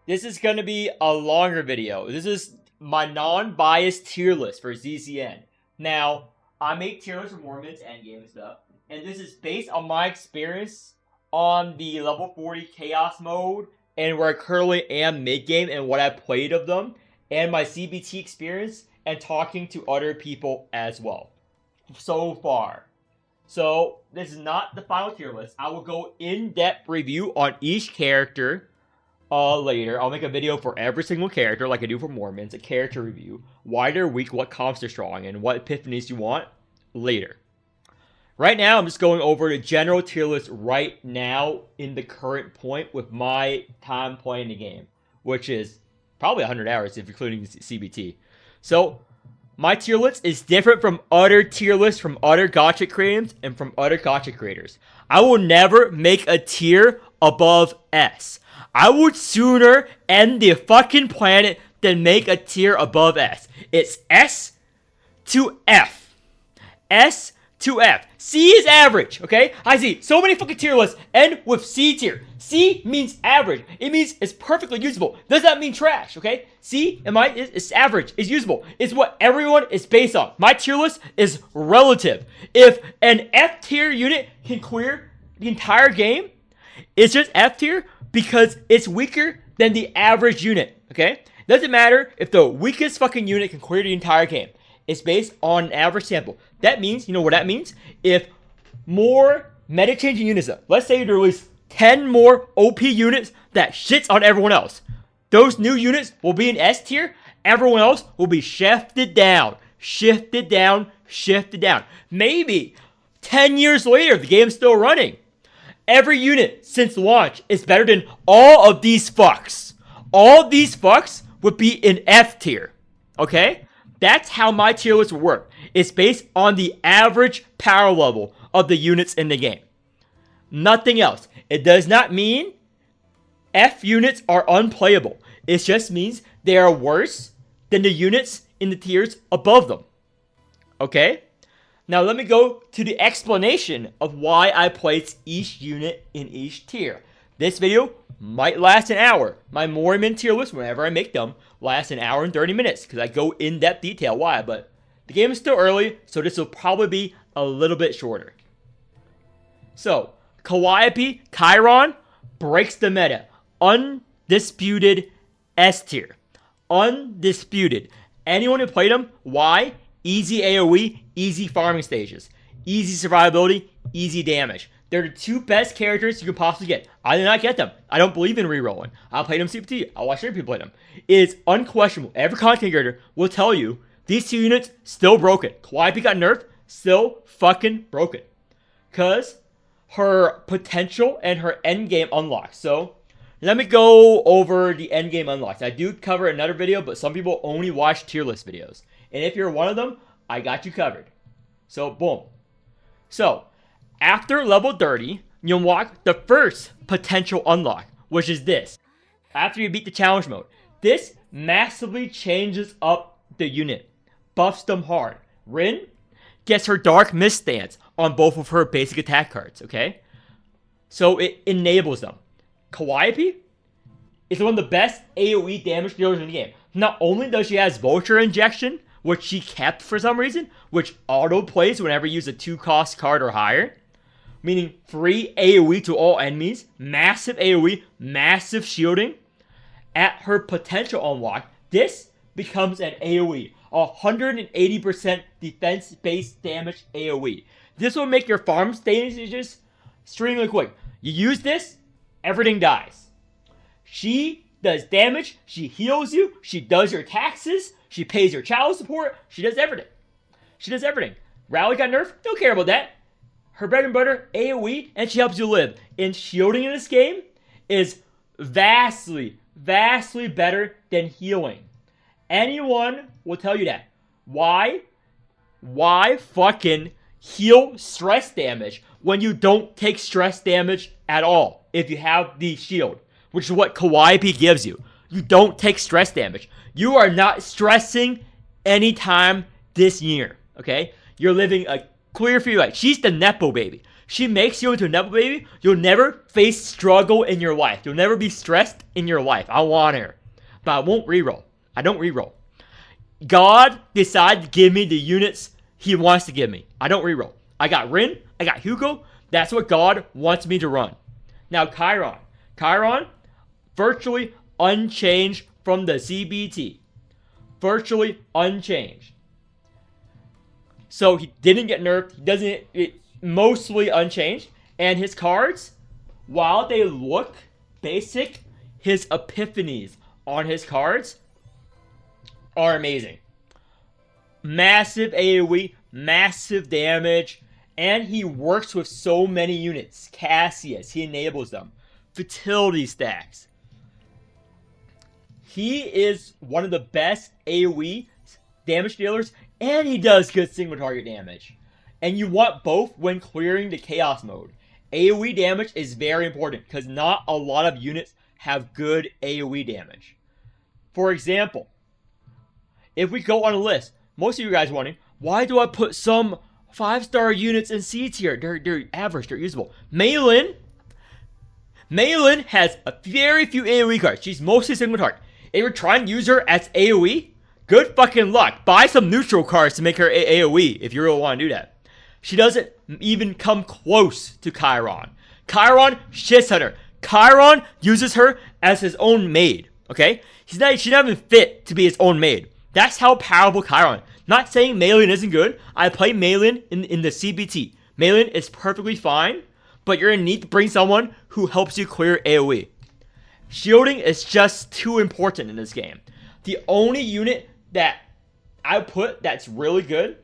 This is going to be a longer video. This is my non-biased tier list for ZZN. Now, I make tier lists for Mormons and game stuff, and this is based on my experience on the level 40 chaos mode and where I currently am mid-game and what I played of them, and my CBT experience and talking to other people as well so far. So, this is not the final tier list. I will go in-depth review on each character later. I'll make a video for every single character like I do for Mormons, a character review, why they're weak, what comps they're strong, and what epiphanies you want later. Right now, I'm just going over the general tier list right now in the current point with my time playing the game, which is probably 100 hours if including CBT. So, my tier list is different from other tier lists from other gacha creators and from other gacha creators. I will never make a tier above S. I would sooner end the fucking planet than make a tier above S. It's S to F. S to F. C is average, okay? I see so many fucking tier lists end with C tier. C means average. It means it's perfectly usable. Does not mean trash, okay? C is average, is usable. It's what everyone is based on. My tier list is relative. If an F tier unit can clear the entire game, it's just F tier because it's weaker than the average unit, okay? Doesn't matter if the weakest fucking unit can clear the entire game. It's based on an average sample. That means, you know what that means? If more meta-changing units, let's say you release 10 more OP units that shits on everyone else. Those new units will be in S tier. Everyone else will be shifted down. Shifted down. Shifted down. Maybe 10 years later, the game's still running. Every unit since launch is better than all of these fucks. All of these fucks would be in F tier. Okay? That's how my tier list will work. It's based on the average power level of the units in the game. Nothing else. It does not mean F units are unplayable. It just means they are worse than the units in the tiers above them. Okay? Now let me go to the explanation of why I place each unit in each tier. This video might last an hour. My Mormon tier list, whenever I make them, lasts an hour and 30 minutes because I go in depth detail why, but the game is still early, so this will probably be a little bit shorter. So, Calliope Chiron breaks the meta. Undisputed S tier. Undisputed. Anyone who played them, why? Easy AoE, easy farming stages. Easy survivability, easy damage. They're the two best characters you can possibly get. I did not get them. I don't believe in rerolling. I'll play them CPT. I'll watch other people play them. It's unquestionable. Every content creator will tell you these two units still broken. Calliope got nerfed, still fucking broken. Because her potential and her endgame unlocks. So, let me go over the endgame unlocks. I do cover another video, but some people only watch tier list videos. And if you're one of them, I got you covered. So, boom. So, after level 30, you unlock the first potential unlock, which is this. After you beat the challenge mode, this massively changes up the unit. Buffs them hard. Rin gets her Dark Mist stance on both of her basic attack cards, okay? So it enables them. Calliope is one of the best AoE damage dealers in the game. Not only does she have Vulture Injection, which she kept for some reason, which auto-plays whenever you use a 2-cost card or higher, meaning free AoE to all enemies, massive AoE, massive shielding. At her potential unlock, this becomes an AoE, 180% defense-based damage AoE. This will make your farm stages extremely quick. You use this, everything dies. She does damage, she heals you, she does your taxes, she pays your child support, she does everything. She does everything. Rally got nerfed, don't care about that. Her bread and butter, AoE, and she helps you live. And shielding in this game is vastly, vastly better than healing. Anyone will tell you that. Why? Why fucking heal stress damage when you don't take stress damage at all if you have the shield, which is what Calliope gives you. You don't take stress damage. You are not stressing anytime this year, okay? You're living a clear free life. She's the Nepo baby. She makes you into a Nepo baby. You'll never face struggle in your life. You'll never be stressed in your life. I want her. But I won't reroll. I don't reroll. God decided to give me the units he wants to give me. I don't reroll. I got Rin. I got Hugo. That's what God wants me to run. Now, Chiron. Chiron, virtually unchanged from the CBT. Virtually unchanged. So he didn't get nerfed. He doesn't. Mostly unchanged. And his cards, while they look basic, his epiphanies on his cards are amazing. Massive AoE, massive damage, and he works with so many units. Cassius, he enables them. Fertility stacks. He is one of the best AoE damage dealers, and he does good single target damage. And you want both when clearing the chaos mode. AoE damage is very important because not a lot of units have good AoE damage. For example, if we go on a list, most of you guys wondering, why do I put some 5-star units in C tier? They're average, they're usable. Maylin has a very few AoE cards. She's mostly single target. If you're trying to use her as AoE, good fucking luck. Buy some neutral cards to make her AoE if you really want to do that. She doesn't even come close to Chiron. Chiron shits on her. Chiron uses her as his own maid, okay? She's not even fit to be his own maid. That's how powerful Chiron. Not saying Maylin isn't good. I play Maylin in the CBT. Maylin is perfectly fine, but you're gonna need to bring someone who helps you clear AoE. Shielding is just too important in this game. The only unit that I put that's really good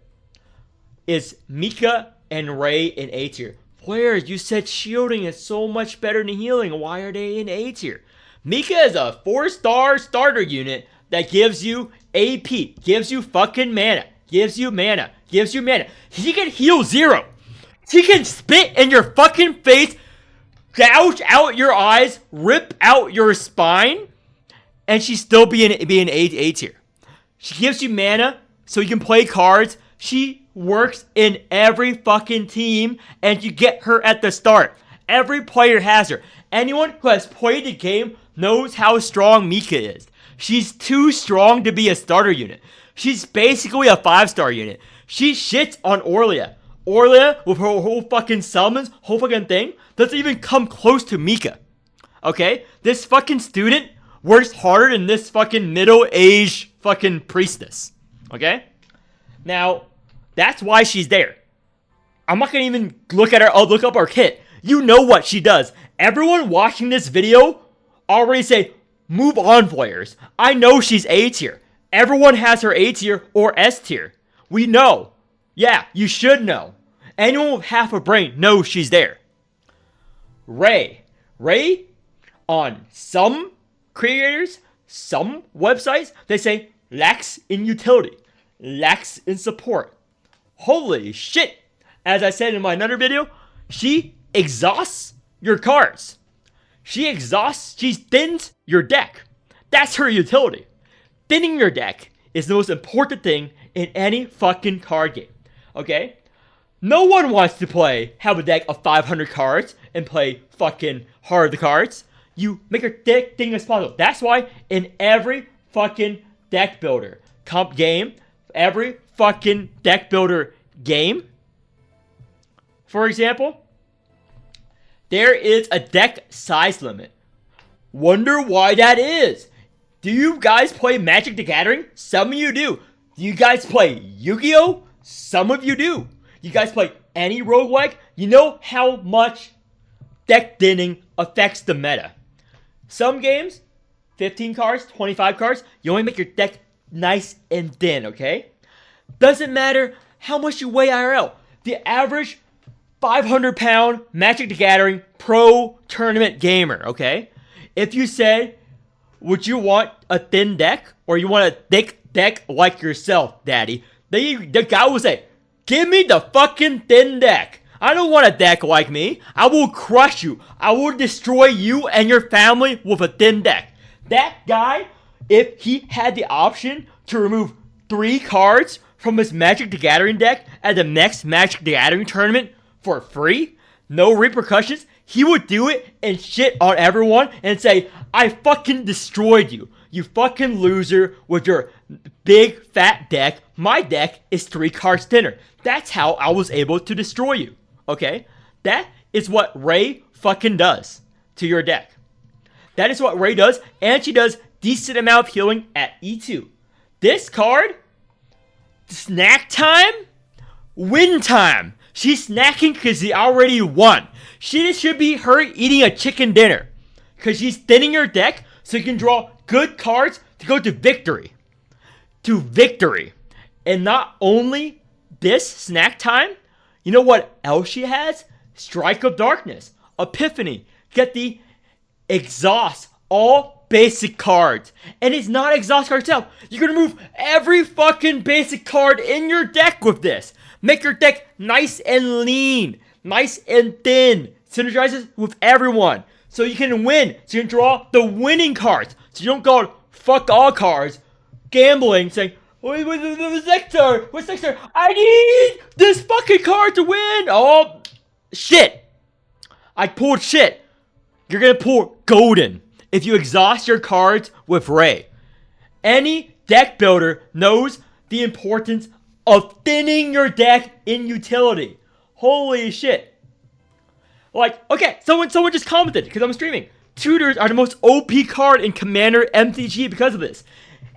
is Mika and Ray in A tier. Players, you said shielding is so much better than healing. Why are they in A tier? Mika is a 4-star starter unit that gives you AP, gives you fucking mana, gives you mana. He can heal 0. He can spit in your fucking face, gouge out your eyes, rip out your spine, and she still be in A tier. She gives you mana so you can play cards. She works in every fucking team, and you get her at the start. Every player has her. Anyone who has played the game knows how strong Mika is. She's too strong to be a starter unit. She's basically a 5-star unit. She shits on Orlia. Orlia, with her whole fucking summons, whole fucking thing, doesn't even come close to Mika. Okay? This fucking student works harder than this fucking middle-aged fucking priestess. Okay? Now, that's why she's there. I'm not gonna even look at her. I'll look up her kit. You know what she does. Everyone watching this video already say, move on, players. I know she's A tier. Everyone has her A tier or S tier. We know. Yeah, you should know. Anyone with half a brain knows she's there. Ray, on some creators, some websites, they say lacks in utility, lacks in support. Holy shit. As I said in my another video, she exhausts your cards. She thins your deck. That's her utility. Thinning your deck is the most important thing in any fucking card game. Okay? No one wants to have a deck of 500 cards and play fucking hard cards. You make your deck thing as possible. That's why in every fucking deck builder game, every fucking deck builder game, for example, there is a deck size limit. Wonder why that is. Do you guys play Magic the Gathering? Some of you do. Do you guys play Yu-Gi-Oh? Some of you do. You guys play any roguelike? You know how much deck thinning affects the meta. Some games, 15 cards, 25 cards, you only make your deck nice and thin, okay? Doesn't matter how much you weigh IRL. The average 500-pound Magic the Gathering pro tournament gamer, okay? If you say, would you want a thin deck or you want a thick deck like yourself, daddy? The guy will say, give me the fucking thin deck. I don't want a deck like me. I will crush you. I will destroy you and your family with a thin deck. That guy, if he had the option to remove 3 cards from his Magic the Gathering deck at the next Magic the Gathering tournament for free, no repercussions, he would do it and shit on everyone and say, I fucking destroyed you. You fucking loser with your big fat deck. My deck is 3 cards thinner. That's how I was able to destroy you. Okay? That is what Ray fucking does to your deck. That is what Ray does, and she does decent amount of healing at E2. This card, snack time, win time. She's snacking because she already won. She should be her eating a chicken dinner. Because she's thinning her deck so you can draw good cards to go to victory. To victory. And not only this snack time, you know what else she has? Strike of Darkness, Epiphany, get the exhaust, all basic cards. And it's not exhaust card itself. You're going to remove every fucking basic card in your deck with this. Make your deck nice and lean, nice and thin. Synergizes with everyone. So you can win. So you can draw the winning cards. So you don't go fuck all cards, gambling, saying, what's next turn? What's next turn? I need this fucking card to win. Oh, shit. I pulled shit. You're going to pull Golden if you exhaust your cards with Ray. Any deck builder knows the importance of thinning your deck in utility. Holy shit. Like, okay, someone just commented, because I'm streaming. Tutors are the most OP card in Commander MTG because of this.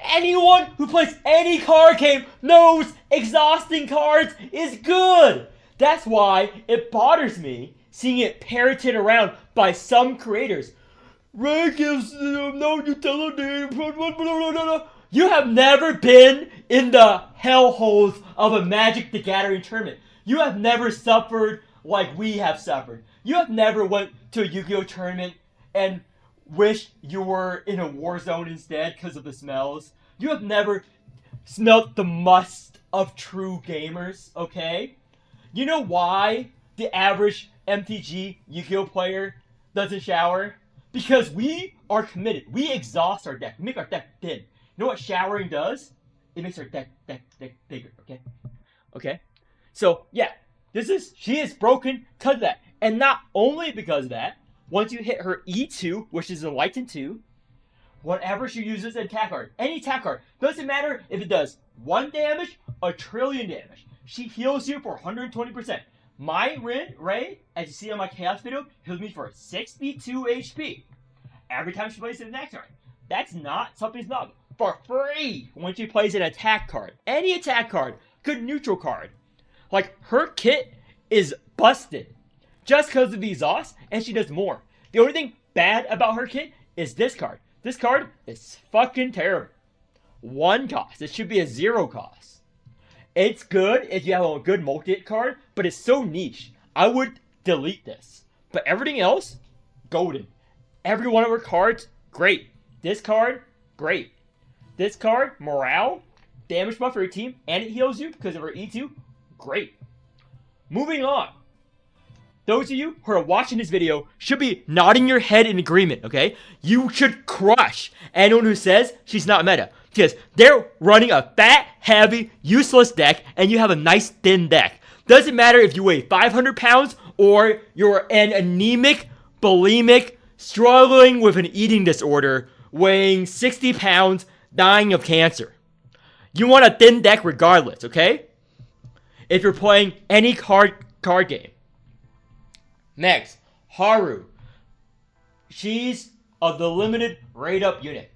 Anyone who plays any card game knows exhausting cards is good. That's why it bothers me seeing it parroted around by some creators. Ray gives no utility. You have never been in the hellholes of a Magic the Gathering tournament. You have never suffered like we have suffered. You have never went to a Yu-Gi-Oh tournament and wished you were in a war zone instead because of the smells. You have never smelt the must of true gamers, okay? You know why the average MTG Yu-Gi-Oh player doesn't shower? Because we are committed. We exhaust our deck. We make our deck thin. You know what showering does? It makes our deck bigger, okay? Okay? So, yeah. She is broken because of that. And not only because of that, once you hit her E2, which is Enlightened 2, whatever she uses an attack card, any attack card, doesn't matter if it does 1 damage, a trillion damage. She heals you for 120%. My Ray, as you see on my Chaos video, heals me for 62 HP. Every time she plays an attack card. That's not something snub. For free when she plays an attack card. Any attack card. Good neutral card. Like, her kit is busted. Just because of the exhaust, and she does more. The only thing bad about her kit is this card. This card is fucking terrible. 1 cost. It should be a 0 cost. It's good if you have a good multi-hit card, but it's so niche. I would delete this. But everything else, golden. Every one of her cards, great. This card, great. This card, morale, damage buff for your team, and it heals you because of her E2, great. Moving on. Those of you who are watching this video should be nodding your head in agreement, okay? You should crush anyone who says she's not meta. Because they're running a fat, heavy, useless deck, and you have a nice, thin deck. Doesn't matter if you weigh 500 pounds or you're an anemic, bulimic, struggling with an eating disorder, weighing 60 pounds, dying of cancer. You want a thin deck regardless, okay? If you're playing any card game. Next, Haru. She's of the limited rate up unit.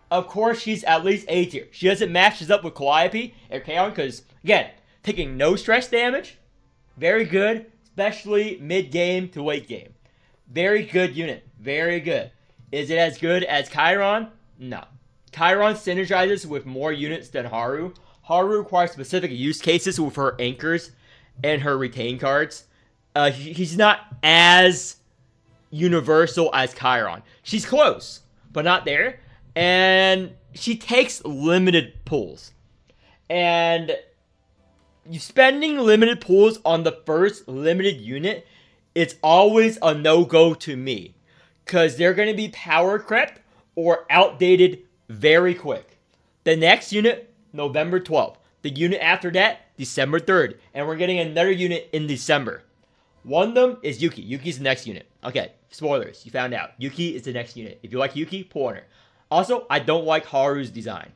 Of course, she's at least A tier. She doesn't match this up with Calliope or Kaon because, again, taking no stress damage, very good, especially mid-game to late game. Very good unit. Very good. Is it as good as Chiron? No. Chiron synergizes with more units than Haru. Haru requires specific use cases with her anchors and her retain cards. He's not as universal as Chiron. She's close, but not there. And she takes limited pulls. And you spending limited pulls on the first limited unit, it's always a no-go to me. Because they're going to be power crept or outdated very quick. The next unit, November 12th. The unit after that, December 3rd. And we're getting another unit in December. One of them is Yuki. Yuki's the next unit. Okay, spoilers. You found out. Yuki is the next unit. If you like Yuki, pull on her. Also, I don't like Haru's design.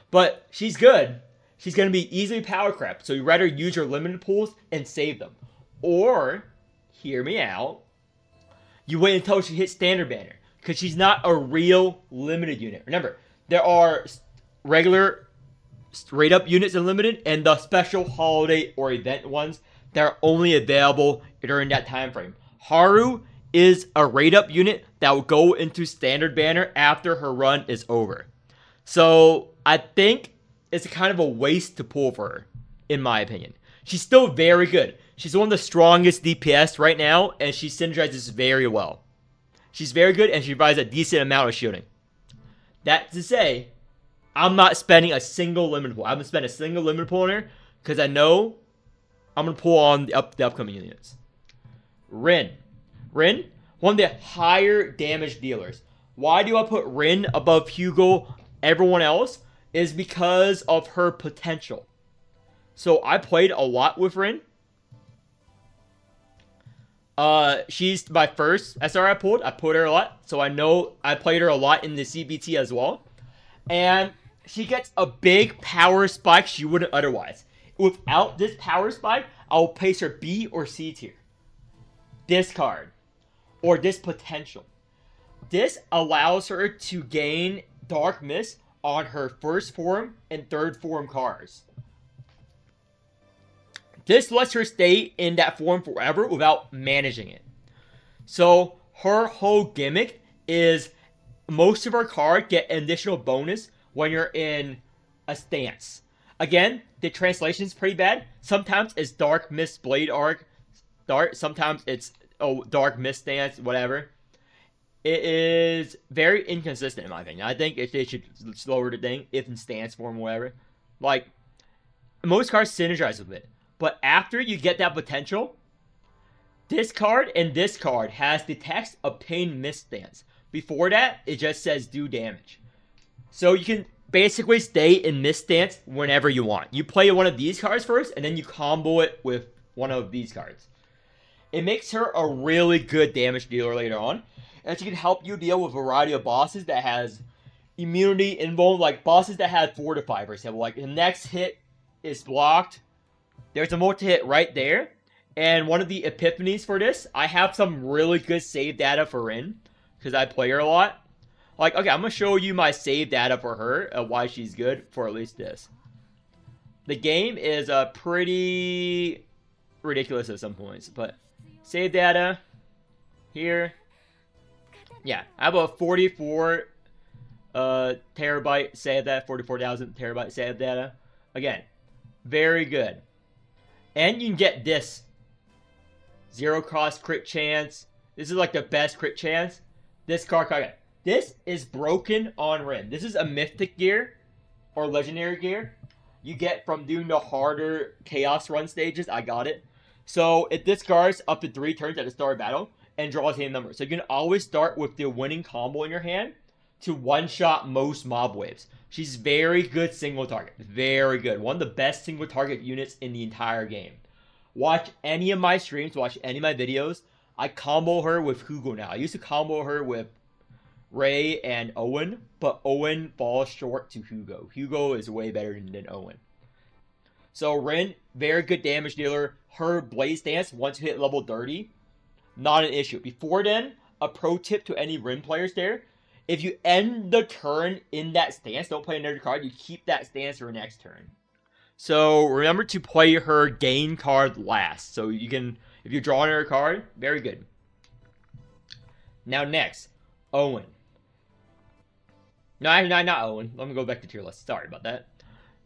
But she's good. She's going to be easily power crept. So you rather use your limited pools and save them. Or, hear me out, you wait until she hits standard banner. Because she's not a real limited unit. Remember, there are regular straight up units in limited and the special holiday or event ones that are only available during that time frame. Haru is a rate up unit that will go into standard banner after her run is over. So I think it's kind of a waste to pull for her, in my opinion. She's still very good. She's one of the strongest DPS right now, and she synergizes very well. She's very good, and she provides a decent amount of shielding. That to say, I'm not spending a single limit pool. I haven't spent a single limit pool on her, because I know I'm going to pull on the upcoming units. Rin. Rin, one of the higher damage dealers. Why do I put Rin above Hugo, everyone else? Is because of her potential. So I played a lot with Rin. She's my first SR I pulled. I pulled her a lot. So I know I played her a lot in the CBT as well. And she gets a big power spike she wouldn't otherwise. Without this power spike, I'll place her B or C tier. This card. Or this potential. This allows her to gain Dark Mist on her first form and third form cards. This lets her stay in that form forever without managing it. So her whole gimmick is most of her cards get an additional bonus when you're in a stance. Again, the translation is pretty bad. Sometimes it's Dark Mist Blade Arc Dart. Sometimes it's Dark Mist stance, whatever. It is very inconsistent in my opinion. I think if they should slower the thing, if in stance form or whatever. Like, most cards synergize with it. But after you get that potential, this card and this card has the text Obtain Mist stance. Before that, it just says do damage. So you can basically stay in Mist stance whenever you want. You play one of these cards first, and then you combo it with one of these cards. It makes her a really good damage dealer later on. And she can help you deal with a variety of bosses that has immunity invuln, like bosses that have Fortify, for example. Like, the next hit is blocked. There's a multi-hit right there. And one of the epiphanies for this, I have some really good save data for Rin, because I play her a lot. Like, okay, I'm going to show you my save data for her, why she's good, for at least this. The game is pretty ridiculous at some points, but save data here. Yeah, I have a 44 terabyte save data, 44,000 terabyte save data. Again, very good. And you can get this. 0 cost crit chance. This is like the best crit chance. This card, okay. This is broken on Rin. This is a mythic gear or legendary gear you get from doing the harder chaos run stages. I got it. So it discards up to 3 turns at the start of battle and draws a number. So you can always start with the winning combo in your hand to one-shot most mob waves. She's very good single target. Very good. One of the best single target units in the entire game. Watch any of my streams, watch any of my videos. I combo her with Hugo now. I used to combo her with Ray and Owen, but Owen falls short to Hugo. Hugo is way better than Owen. So Rin, very good damage dealer. Her Blaze Dance, once you hit level 30, not an issue. Before then, a pro tip to any Rin players there, if you end the turn in that stance, don't play another card, you keep that stance for next turn. So remember to play her gain card last. So you can, if you draw another card, very good. Now next, Owen. No, not Owen. Let me go back to tier list. Sorry about that.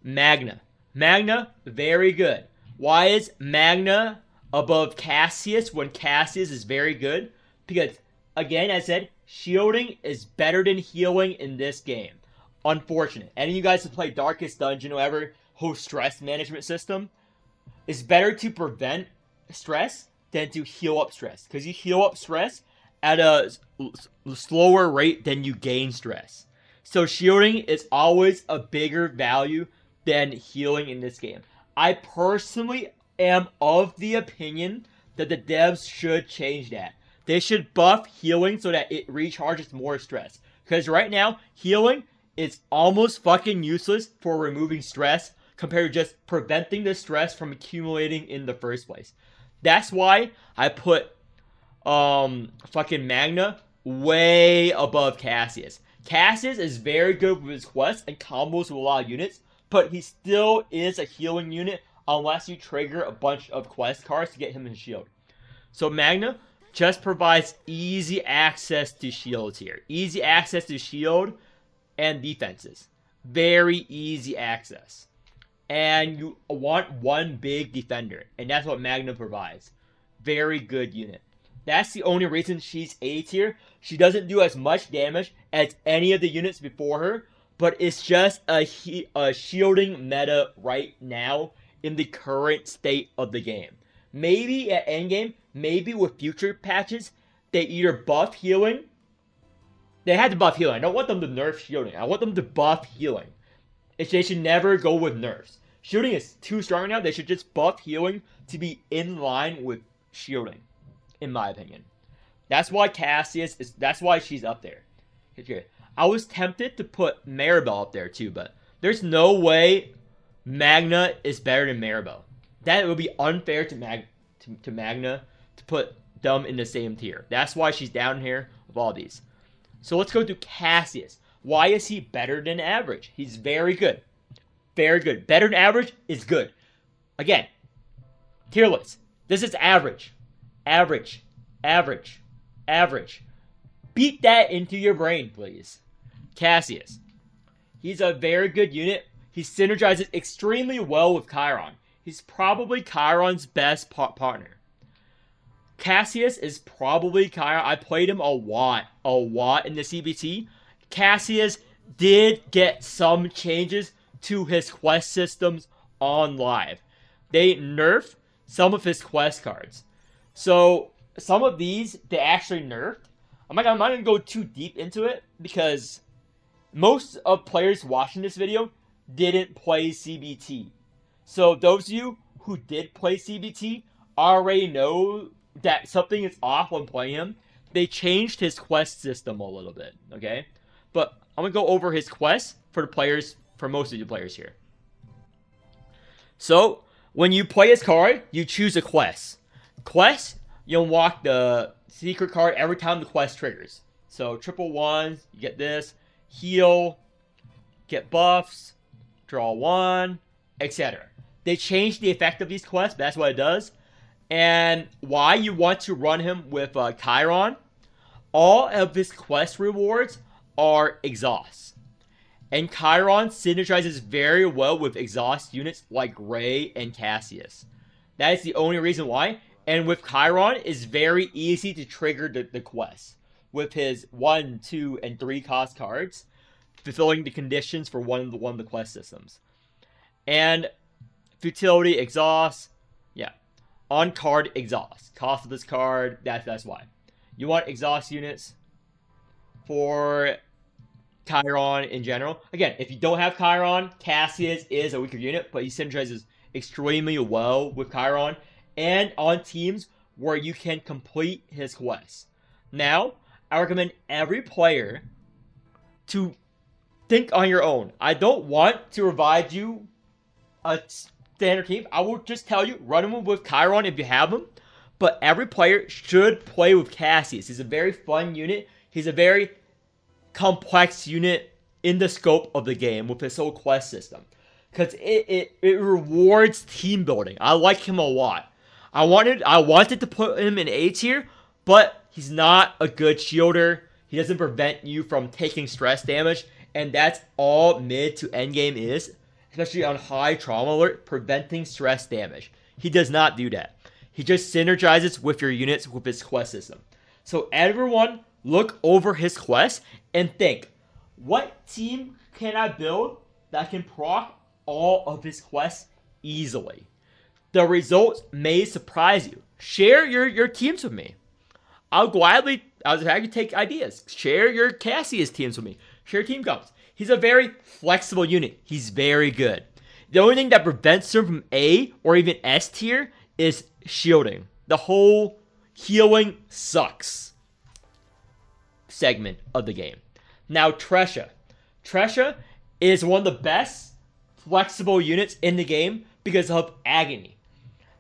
Magna. Magna, very good. Why is Magna above Cassius when Cassius is very good? Because, again, as I said, shielding is better than healing in this game. Unfortunate. Any of you guys who play Darkest Dungeon or whatever, whole stress management system, it's better to prevent stress than to heal up stress. Because you heal up stress at a slower rate than you gain stress. So shielding is always a bigger value than healing in this game. I personally am of the opinion that the devs should change that. They should buff healing so that it recharges more stress. Because right now, healing is almost fucking useless for removing stress compared to just preventing the stress from accumulating in the first place. That's why I put fucking Magna way above Cassius. Cassius is very good with his quests and combos with a lot of units, but he still is a healing unit unless you trigger a bunch of quest cards to get him in shield. So Magna just provides easy access to shields here. Easy access to shield and defenses. Very easy access. And you want one big defender, and that's what Magna provides. Very good unit. That's the only reason she's A tier. She doesn't do as much damage as any of the units before her, but it's just a shielding meta right now in the current state of the game. Maybe at endgame, maybe with future patches, they either buff healing. They had to buff healing. I don't want them to nerf shielding. I want them to buff healing. They should never go with nerfs. Shielding is too strong now. They should just buff healing to be in line with shielding, in my opinion. That's why that's why she's up there. I was tempted to put Maribel up there too, but there's no way Magna is better than Maribel. That would be unfair to Magna to put them in the same tier. That's why she's down here with all these. So let's go to Cassius. Why is he better than average? He's very good. Very good. Better than average is good. Again, tier list. This is average. Average. Average. Average. Beat that into your brain, please. Cassius. He's a very good unit. He synergizes extremely well with Chiron. He's probably Chiron's best partner. Cassius is probably Chiron. I played him a lot in the CBT. Cassius did get some changes to his quest systems on live. They nerfed some of his quest cards. So some of these they actually nerfed. I'm not going to go too deep into it because most of players watching this video didn't play CBT. So those of you who did play CBT already know that something is off when playing him. They changed his quest system a little bit, okay? But I'm going to go over his quests for the players, for most of you players here. So, when you play his card, you choose a quest. Quest, you unlock the secret card every time the quest triggers. So, triple ones, you get this. Heal, get buffs, draw one, etc. They changed the effect of these quests, but that's what it does. And why you want to run him with Chiron, all of his quest rewards are exhausts. And Chiron synergizes very well with exhaust units like Ray and Cassius. That is the only reason why. And with Chiron, it's very easy to trigger the quest. With his 1, 2, and 3 cost cards, fulfilling the conditions for one of the quest systems. And futility, exhaust, yeah. On card, exhaust. Cost of this card, that's why. You want exhaust units for Chiron in general. Again, if you don't have Chiron, Cassius is a weaker unit, but he synergizes extremely well with Chiron and on teams where you can complete his quests. Now, I recommend every player to think on your own. I don't want to provide you a standard team. I will just tell you, run him with Chiron if you have him. But every player should play with Cassius. He's a very fun unit. He's a very complex unit in the scope of the game with his whole quest system. Because it rewards team building. I like him a lot. I wanted to put him in A tier, but he's not a good shielder. He doesn't prevent you from taking stress damage. And that's all mid to end game is. Especially on high trauma alert, preventing stress damage. He does not do that. He just synergizes with your units with his quest system. So everyone look over his quest and think, what team can I build that can proc all of his quests easily? The results may surprise you. Share your teams with me. I'll gladly take ideas. Share your Cassius teams with me. Share team comps. He's a very flexible unit. He's very good. The only thing that prevents him from A or even S tier is shielding. the whole healing sucks segment of the game. Now, Tresha. Tresha is one of the best flexible units in the game because of Agony.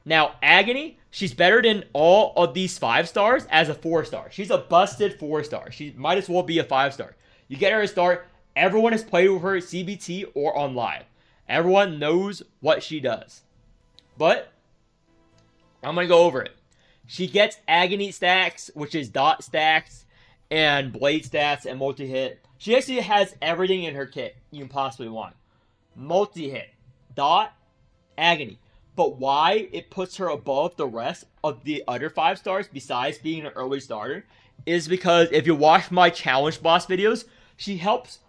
Now, Agony, she's better than all of these 5-stars as a 4-star. She's a busted 4-star. She might as well be a 5-star. You get her to start, everyone has played with her at CBT or on live. Everyone knows what she does. But, I'm going to go over it. She gets Agony stacks, which is dot stacks, and blade stats, and multi-hit. She actually has everything in her kit you can possibly want. Multi-hit, dot, Agony. But why it puts her above the rest of the other 5-stars, besides being an early starter, is because if you watch my challenge boss videos, she helps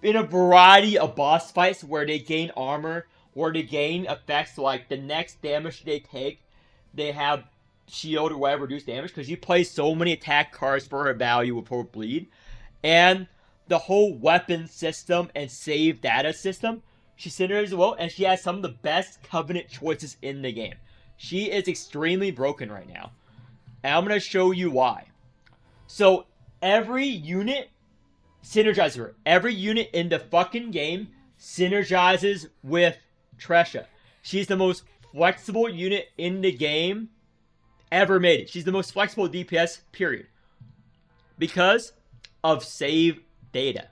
in a variety of boss fights where they gain armor, or they gain effects like the next damage they take, they have shield or whatever, reduce damage, because you play so many attack cards for her value with her bleed. And the whole weapon system and save data system, she synergizes well, and she has some of the best Covenant choices in the game. She is extremely broken right now. And I'm going to show you why. So, every unit synergizes her. Every unit in the fucking game synergizes with Tresha. She's the most flexible unit in the game ever made it. She's the most flexible DPS, period. Because of save data.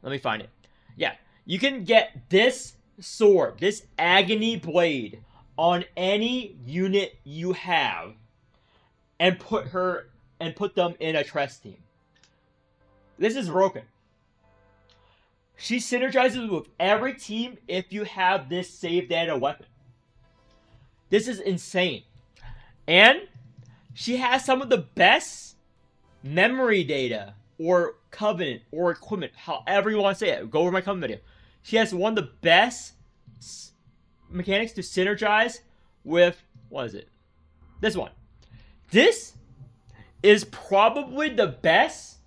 Let me find it. Yeah, you can get this sword, this Agony blade, on any unit you have, and put them in a Tress team. This is broken. She synergizes with every team if you have this save data weapon. This is insane. And she has some of the best memory data, or Covenant, or equipment, however you want to say it. Go over my Covenant video. She has one of the best mechanics to synergize with, what is it? This one. This is probably the best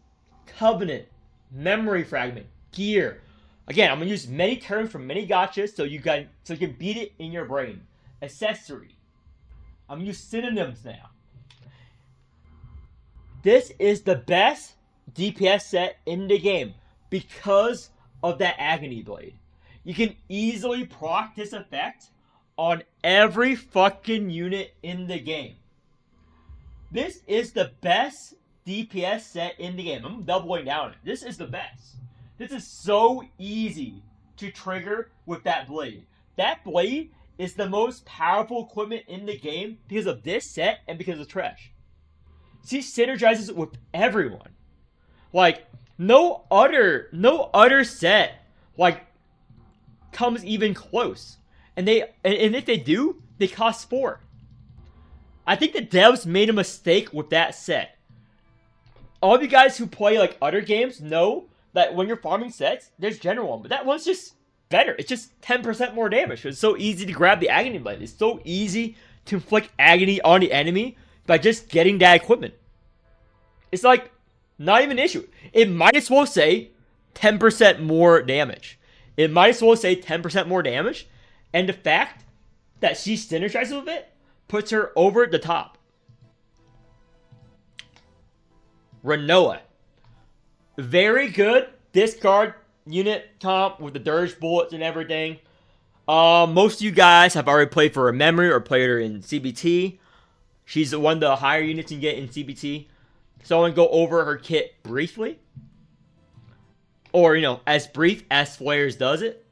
Covenant memory fragment gear. Again, I'm going to use many terms from many gachas so you can beat it in your brain. Accessory. I'm going to use synonyms now. This is the best DPS set in the game because of that Agony blade. You can easily proc this effect on every fucking unit in the game. This is the best DPS set in the game. I'm doubling down on it. This is the best. This is so easy to trigger with that blade. That blade is the most powerful equipment in the game because of this set and because of Trash. She synergizes with everyone. Like, no other set, like, comes even close. And if they do, they cost 4. I think the devs made a mistake with that set. All of you guys who play, like, other games know that when you're farming sets, there's general one. But that one's just better. It's just 10% more damage. It's so easy to grab the Agony blade. It's so easy to inflict Agony on the enemy by just getting that equipment. It's like, not even an issue. It might as well say 10% more damage. It might as well say 10% more damage. And the fact that she synergizes with it puts her over the top. Rinoa. Very good discard unit comp with the Dirge bullets and everything. Most of you guys have already played for a memory or played her in CBT. She's one of the higher units you can get in CBT. So I'm going to go over her kit briefly. Or, as brief as Flares does it.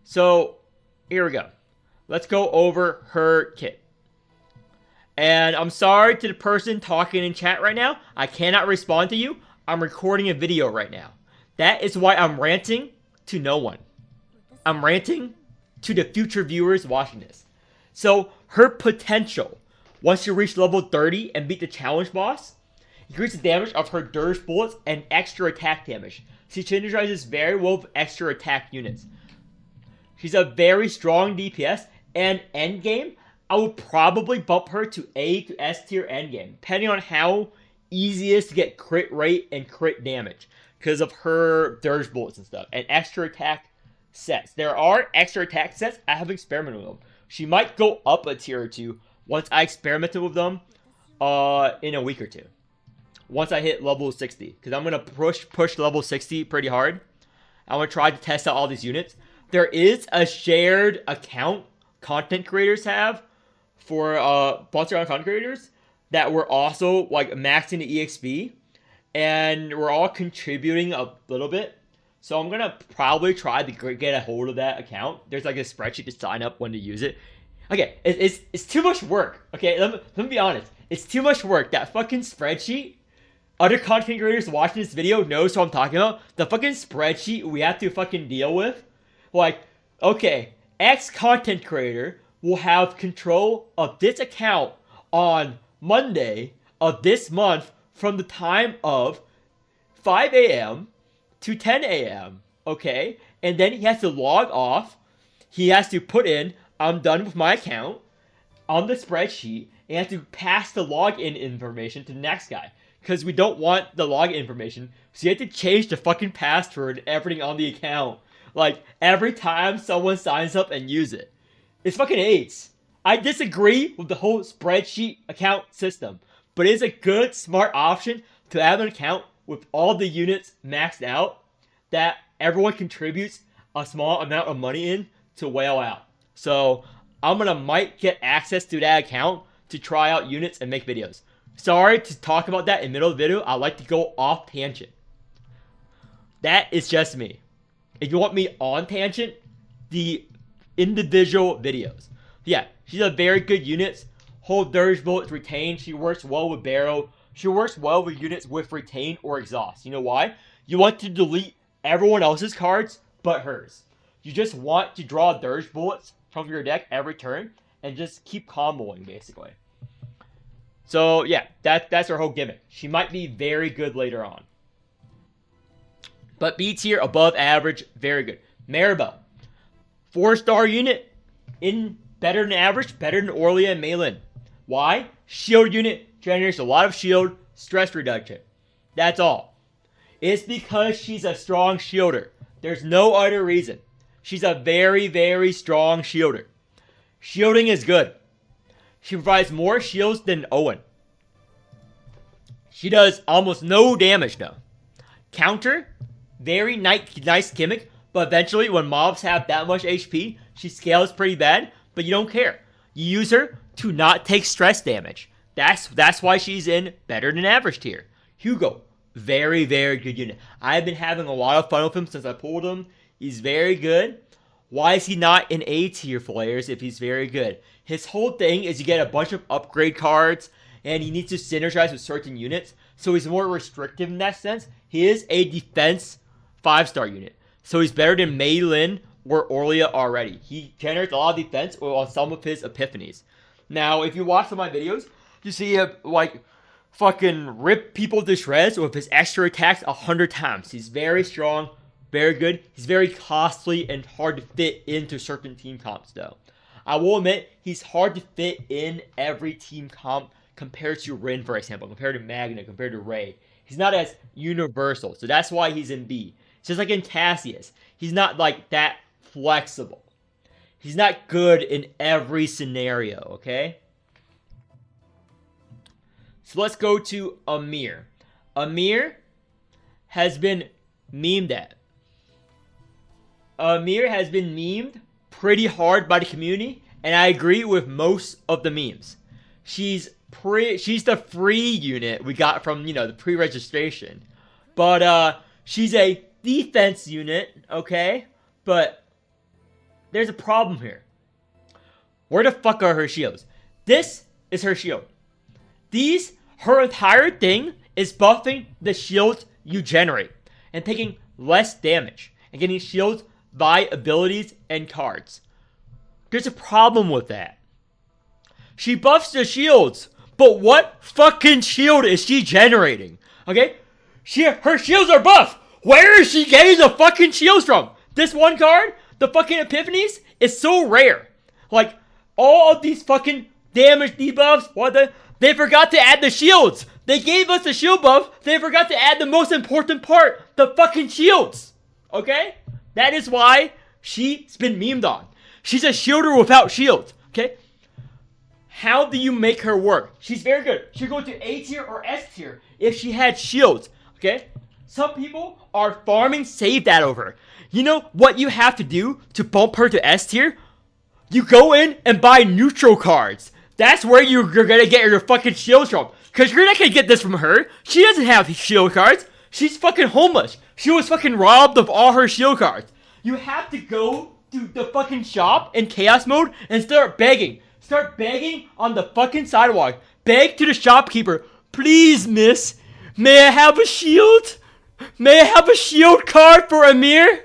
So, here we go. Let's go over her kit. And I'm sorry to the person talking in chat right now. I cannot respond to you. I'm recording a video right now. That is why I'm ranting to no one. I'm ranting to the future viewers watching this. So, her potential, once you reach level 30 and beat the challenge boss, increase the damage of her Dirge bullets and extra attack damage. She synergizes very well with extra attack units. She's a very strong DPS, and endgame, I would probably bump her to A to S tier endgame, depending on how easy it is to get crit rate and crit damage, because of her Dirge bullets and stuff, and extra attack sets. There are extra attack sets, I have experimented with them. She might go up a tier or two once I experimented with them in a week or two. Once I hit level 60. Because I'm going to push level 60 pretty hard. I want to try to test out all these units. There is a shared account content creators have for Monster Hunter content creators that were also like maxing the EXP. And we're all contributing a little bit. So I'm going to probably try to get a hold of that account. There's like a spreadsheet to sign up when to use it. Okay, it's too much work. Okay, let me be honest. It's too much work. That fucking spreadsheet, other content creators watching this video knows what I'm talking about. The fucking spreadsheet we have to fucking deal with. Like, okay, X content creator will have control of this account on Monday of this month from the time of 5 a.m. to 10 a.m. Okay? And then he has to log off. He has to put in, I'm done with my account on the spreadsheet. And has to pass the login information to the next guy. Because we don't want the login information. So you have to change the fucking password and everything on the account. Like, every time someone signs up and use it. It's fucking AIDS. I disagree with the whole spreadsheet account system. But it is a good, smart option to have an account with all the units maxed out that everyone contributes a small amount of money in to whale out. So, might get access to that account to try out units and make videos. Sorry to talk about that in the middle of the video. I like to go off tangent. That is just me. If you want me on tangent, the individual videos. Yeah, she's a very good unit. Whole Dirge Bullet retained. She works well with Barrow. She works well with units with retain or exhaust. You know why? You want to delete everyone else's cards but hers. You just want to draw Dirge Bullets from your deck every turn and just keep comboing basically. So yeah, that's her whole gimmick. She might be very good later on. But B tier, above average, very good. Maribel, 4-star unit, in better than average, better than Orlia and Maylin. Why? Shield unit generates a lot of shield, stress reduction. That's all. It's because she's a strong shielder. There's no other reason. She's a very, very strong shielder. Shielding is good. She provides more shields than Owen. She does almost no damage though. Counter, very nice gimmick, but eventually when mobs have that much HP, she scales pretty bad, but you don't care. You use her to not take stress damage. That's why she's in better than average tier. Hugo, very, very good unit. I've been having a lot of fun with him since I pulled him. He's very good. Why is he not in A tier players if he's very good? His whole thing is you get a bunch of upgrade cards, and he needs to synergize with certain units, so he's more restrictive in that sense. He is a defense 5-star unit, so he's better than Maylin or Orlia already. He generates a lot of defense on some of his epiphanies. Now, if you watch some of my videos, you see him, like, fucking rip people to shreds with his extra attacks 100 times. He's very strong, very good. He's very costly and hard to fit into certain team comps, though. I will admit, he's hard to fit in every team comp compared to Rin, for example, compared to Magna, compared to Ray. He's not as universal, so that's why he's in B. It's just like in Cassius. He's not, like, that flexible. He's not good in every scenario, okay? So let's go to Amir. Amir has been memed at. Amir has been memed pretty hard by the community, and I agree with most of the memes. She's the free unit we got from, the pre-registration. But she's a defense unit, okay? But there's a problem here. Where the fuck are her shields? This is her shield. Her entire thing is buffing the shields you generate and taking less damage and getting shields by abilities and cards. There's a problem with that. She buffs the shields, but what fucking shield is she generating? Okay? Her shields are buff. Where is she getting the fucking shields from? This one card, the fucking Epiphanies, is so rare. Like, all of these fucking damage debuffs, they forgot to add the shields. They gave us the shield buff. They forgot to add the most important part, the fucking shields. Okay? That is why she's been memed on. She's a shielder without shields. Okay? How do you make her work? She's very good. She'll go to A tier or S tier if she had shields. Okay? Some people are farming save that over. You know what you have to do to bump her to S tier? You go in and buy neutral cards. That's where you're gonna get your fucking shields from. Cause you're not gonna get this from her. She doesn't have shield cards. She's fucking homeless. She was fucking robbed of all her shield cards. You have to go to the fucking shop in chaos mode and start begging. Start begging on the fucking sidewalk. Beg to the shopkeeper. Please, miss. May I have a shield? May I have a shield card for Amir?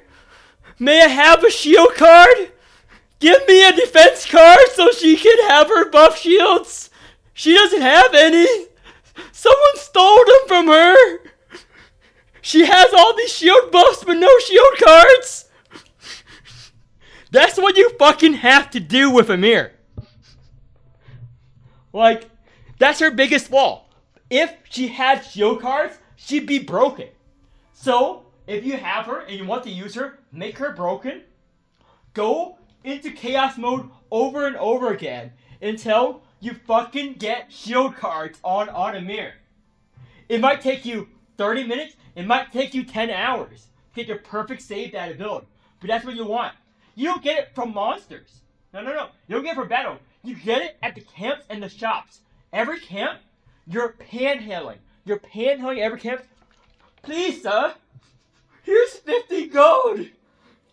May I have a shield card? Give me a defense card so she can have her buff shields. She doesn't have any. Someone stole them from her. She has all these shield buffs but no shield cards. That's what you fucking have to do with Amir. Like, that's her biggest flaw. If she had shield cards, she'd be broken. So, if you have her and you want to use her, make her broken. Go into chaos mode over and over again until you fucking get shield cards on Amir. It might take you 30 minutes, it might take you 10 hours to get your perfect save data build. But that's what you want. You don't get it from monsters. No. You don't get it from battle. You get it at the camps and the shops. Every camp, you're panhandling. You're panhandling every camp. Please, sir. Here's 50 gold.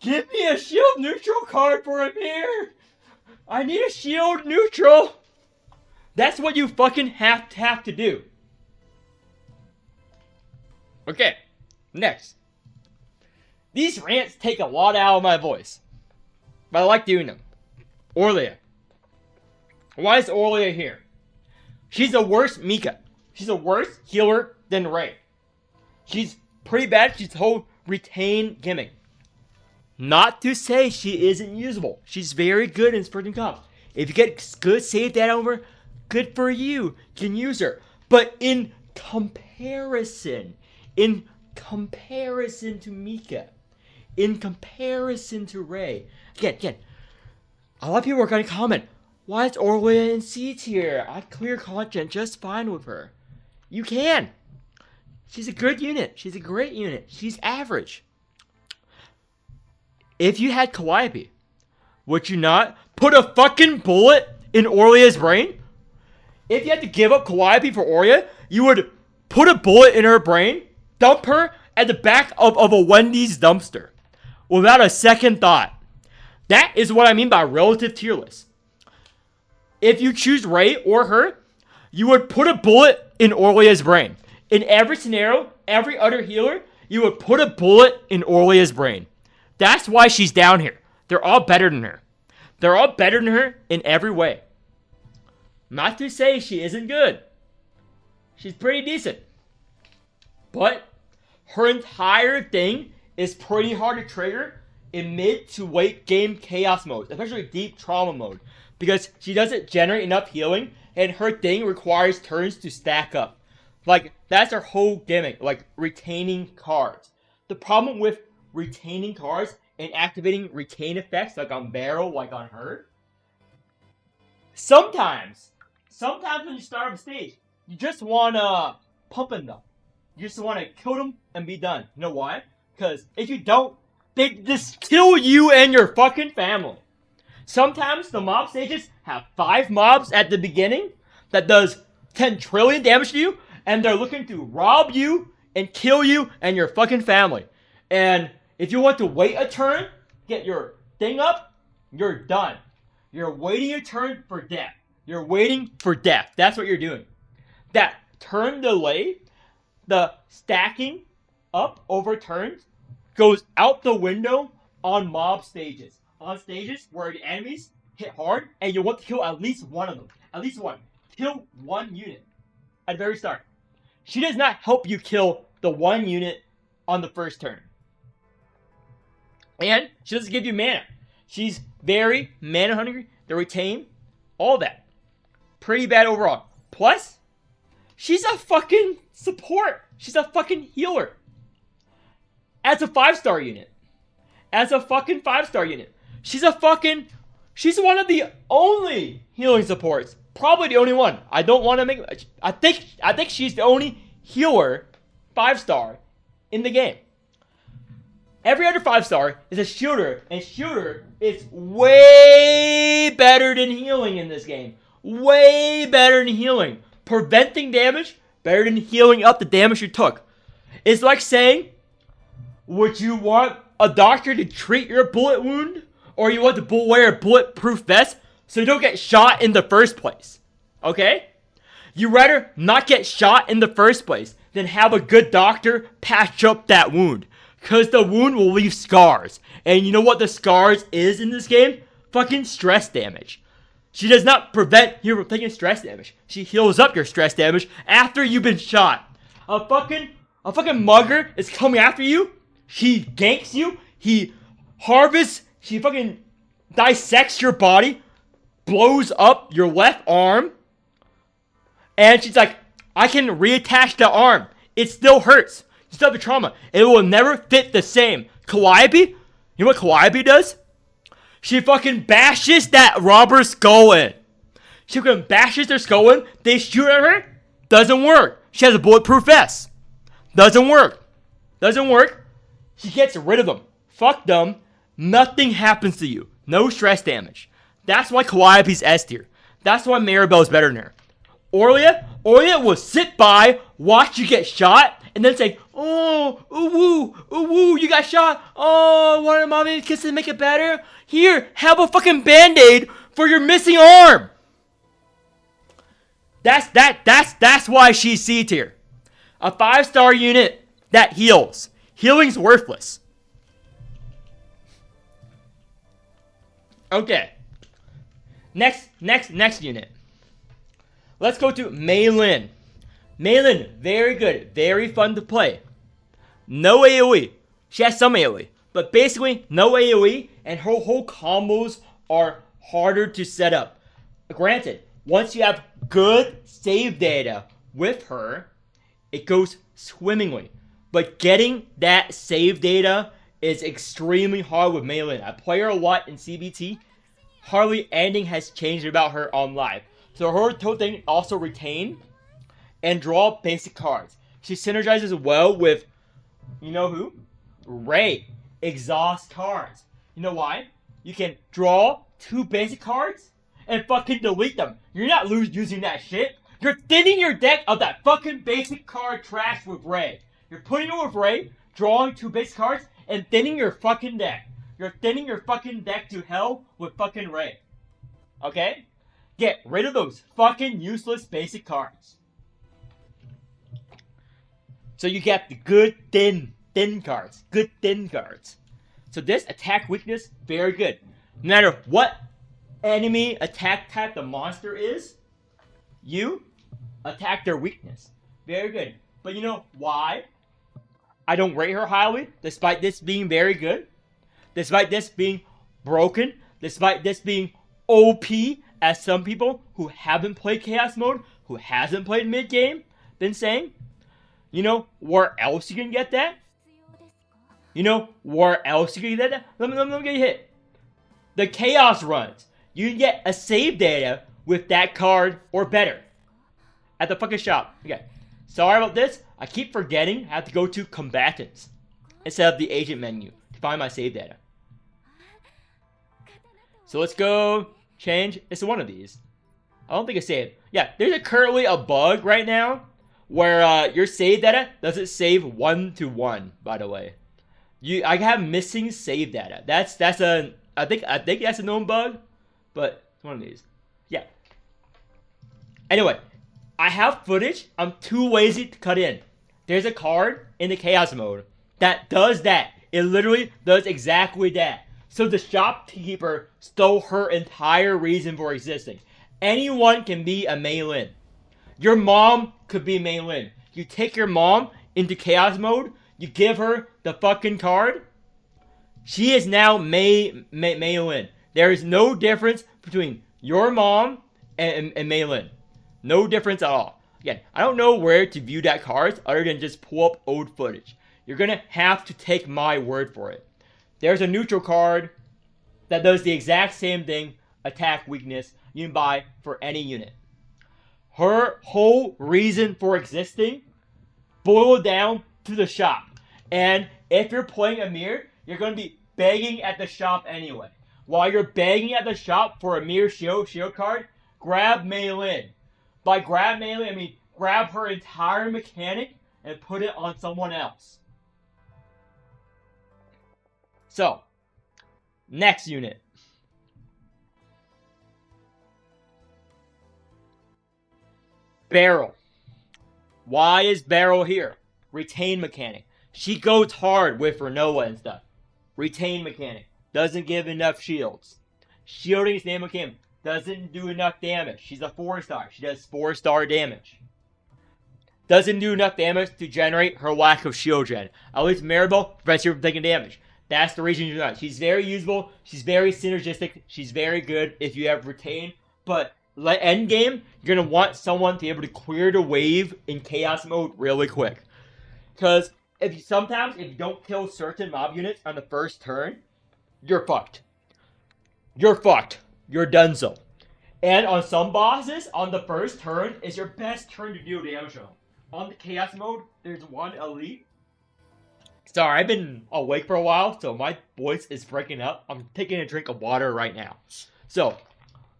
Give me a shield neutral card for Amir. I need a shield neutral. That's what you fucking have to do. Okay, next. These rants take a lot out of my voice, but I like doing them. Aurelia. Why is Aurelia here? She's a worse Mika. She's a worse healer than Ray. She's pretty bad. She's the whole retain gimmick. Not to say she isn't usable. She's very good in Spurting Cup. If you get good save data over, good for you. You can use her. But in comparison to Mika, in comparison to Ray, again, a lot of people are going to comment, why is Aurelia in C tier? I clear content just fine with her. You can. She's a good unit. She's a great unit. She's average. If you had Calliope, would you not put a fucking bullet in Aurelia's brain? If you had to give up Calliope for Aurelia, you would put a bullet in her brain, dump her at the back of a Wendy's dumpster without a second thought. That is what I mean by relative tier list. If you choose Ray or her, you would put a bullet in Aurelia's brain. In every scenario, every other healer, you would put a bullet in Aurelia's brain. That's why she's down here. They're all better than her. They're all better than her in every way. Not to say she isn't good. She's pretty decent. But her entire thing is pretty hard to trigger in mid to late game chaos mode, especially deep trauma mode, because she doesn't generate enough healing and her thing requires turns to stack up. Like, that's her whole gimmick, like retaining cards. The problem with retaining cards and activating retain effects, like on Barrel, like on her, sometimes when you start up a stage, you just want to pump them. You just want to kill them and be done. You know why? Because if you don't, they just kill you and your fucking family. Sometimes the mob stages have 5 mobs at the beginning that does 10 trillion damage to you, and they're looking to rob you and kill you and your fucking family. And if you want to wait a turn, get your thing up, you're done. You're waiting your turn for death. You're waiting for death. That's what you're doing. That turn delay, the stacking up over turns, goes out the window on mob stages. On stages where the enemies hit hard and you want to kill at least one of them. At least one. Kill one unit at the very start. She does not help you kill the one unit on the first turn. And she doesn't give you mana. She's very mana hungry. The retain, all that. Pretty bad overall. Plus, she's a fucking support. She's a fucking healer. As a 5-star unit. As a fucking 5-star unit. She's a fucking She's one of the only healing supports. Probably the only one. I don't want to make. I think she's the only healer 5-star in the game. Every other 5-star is a shooter, and shooter is way better than healing in this game. Way better than healing. Preventing damage better than healing up the damage you took. It's like saying, would you want a doctor to treat your bullet wound? Or you want to wear a bulletproof vest so you don't get shot in the first place? Okay? You rather not get shot in the first place than have a good doctor patch up that wound. Because the wound will leave scars. And you know what the scars is in this game? Fucking stress damage. She does not prevent you from taking stress damage. She heals up your stress damage after you've been shot. A fucking mugger is coming after you. He ganks you. He harvests. She fucking dissects your body. Blows up your left arm. And she's like, I can reattach the arm. It still hurts. You still have the trauma. It will never fit the same. Calliope? You know what Calliope does? She fucking bashes that robber's skull in. She fucking bashes their skull in. They shoot at her. Doesn't work. She has a bulletproof vest. Doesn't work. Doesn't work. She gets rid of them. Fuck them. Nothing happens to you. No stress damage. That's why Calliope's S tier. That's why Maribel's better than her. Aurelia will sit by, watch you get shot, and then say, oh, ooh woo, you got shot. Oh, want mommy to kiss to make it better? Here, have a fucking band-aid for your missing arm. That's why she's C tier. A 5-star unit that heals. Healing's worthless. Okay. Next unit. Let's go to Mei Lin. Mei Lin, very good. Very fun to play. No AoE. She has some AoE. But basically, no AoE. And her whole combos are harder to set up. Granted, once you have good save data with her, it goes swimmingly. But getting that save data is extremely hard with Mei Lin. I play her a lot in CBT. Hardly anything has changed about her on live. So her total thing also retain and draw basic cards. She synergizes well with, you know who? Ray. Exhaust cards. You know why? You can draw 2 basic cards and fucking delete them. You're not using that shit. You're thinning your deck of that fucking basic card trash with Ray. You're putting it with Ray, drawing 2 basic cards, and thinning your fucking deck. You're thinning your fucking deck to hell with fucking Ray. Okay? Get rid of those fucking useless basic cards. So you get the good thin cards. Good thin cards. So this attack weakness, very good. No matter what enemy attack type the monster is, you attack their weakness. Very good. But you know why I don't rate her highly, despite this being very good? Despite this being broken? Despite this being OP, as some people who haven't played Chaos Mode, who hasn't played mid-game, been saying? You know where else you can get that? You know where else you can get that? Let me get you hit. The Chaos runs. You can get a save data with that card or better. At the fucking shop. Okay. Sorry about this. I keep forgetting I have to go to combatants instead of the agent menu to find my save data. So let's go change. It's one of these. I don't think it's saved. Yeah, there's currently a bug right now where your save data doesn't save 1-to-1, by the way. I have missing save data. That's a I think that's a known bug, but it's one of these. Yeah. Anyway, I have footage. I'm too lazy to cut in. There's a card in the Chaos Mode that does that. It literally does exactly that. So the shopkeeper stole her entire reason for existing. Anyone can be a Mei Lin. Your mom could be Mei Lin. You take your mom into Chaos Mode, you give her the fucking card, she is now Mei Lin. There is no difference between your mom and Mei Lin. No difference at all. Again, I don't know where to view that card other than just pull up old footage. You're going to have to take my word for it. There's a neutral card that does the exact same thing attack weakness you can buy for any unit. Her whole reason for existing boiled down to the shop. And if you're playing Amir, you're going to be begging at the shop anyway. While you're begging at the shop for Amir shield card, grab Mei Lin. By grab Mei Lin, I mean grab her entire mechanic and put it on someone else. So, next unit. Beryl. Why is Beryl here? Retain mechanic. She goes hard with Rinoa and stuff. Retain mechanic. Doesn't give enough shields. Shielding is name mechanic. Doesn't do enough damage. She's a 4-star. She does 4-star damage. Doesn't do enough damage to generate her lack of shield gen. At least Maribel prevents her from taking damage. That's the reason you're not. She's very usable. She's very synergistic. She's very good if you have Retain. But end game, you're going to want someone to be able to clear the wave in chaos mode really quick. Because if you don't kill certain mob units on the first turn, you're fucked. You're fucked. You're donezo. And on some bosses, on the first turn is your best turn to deal damage on. On the chaos mode, there's one elite. Sorry, I've been awake for a while, so my voice is breaking up. I'm taking a drink of water right now. So,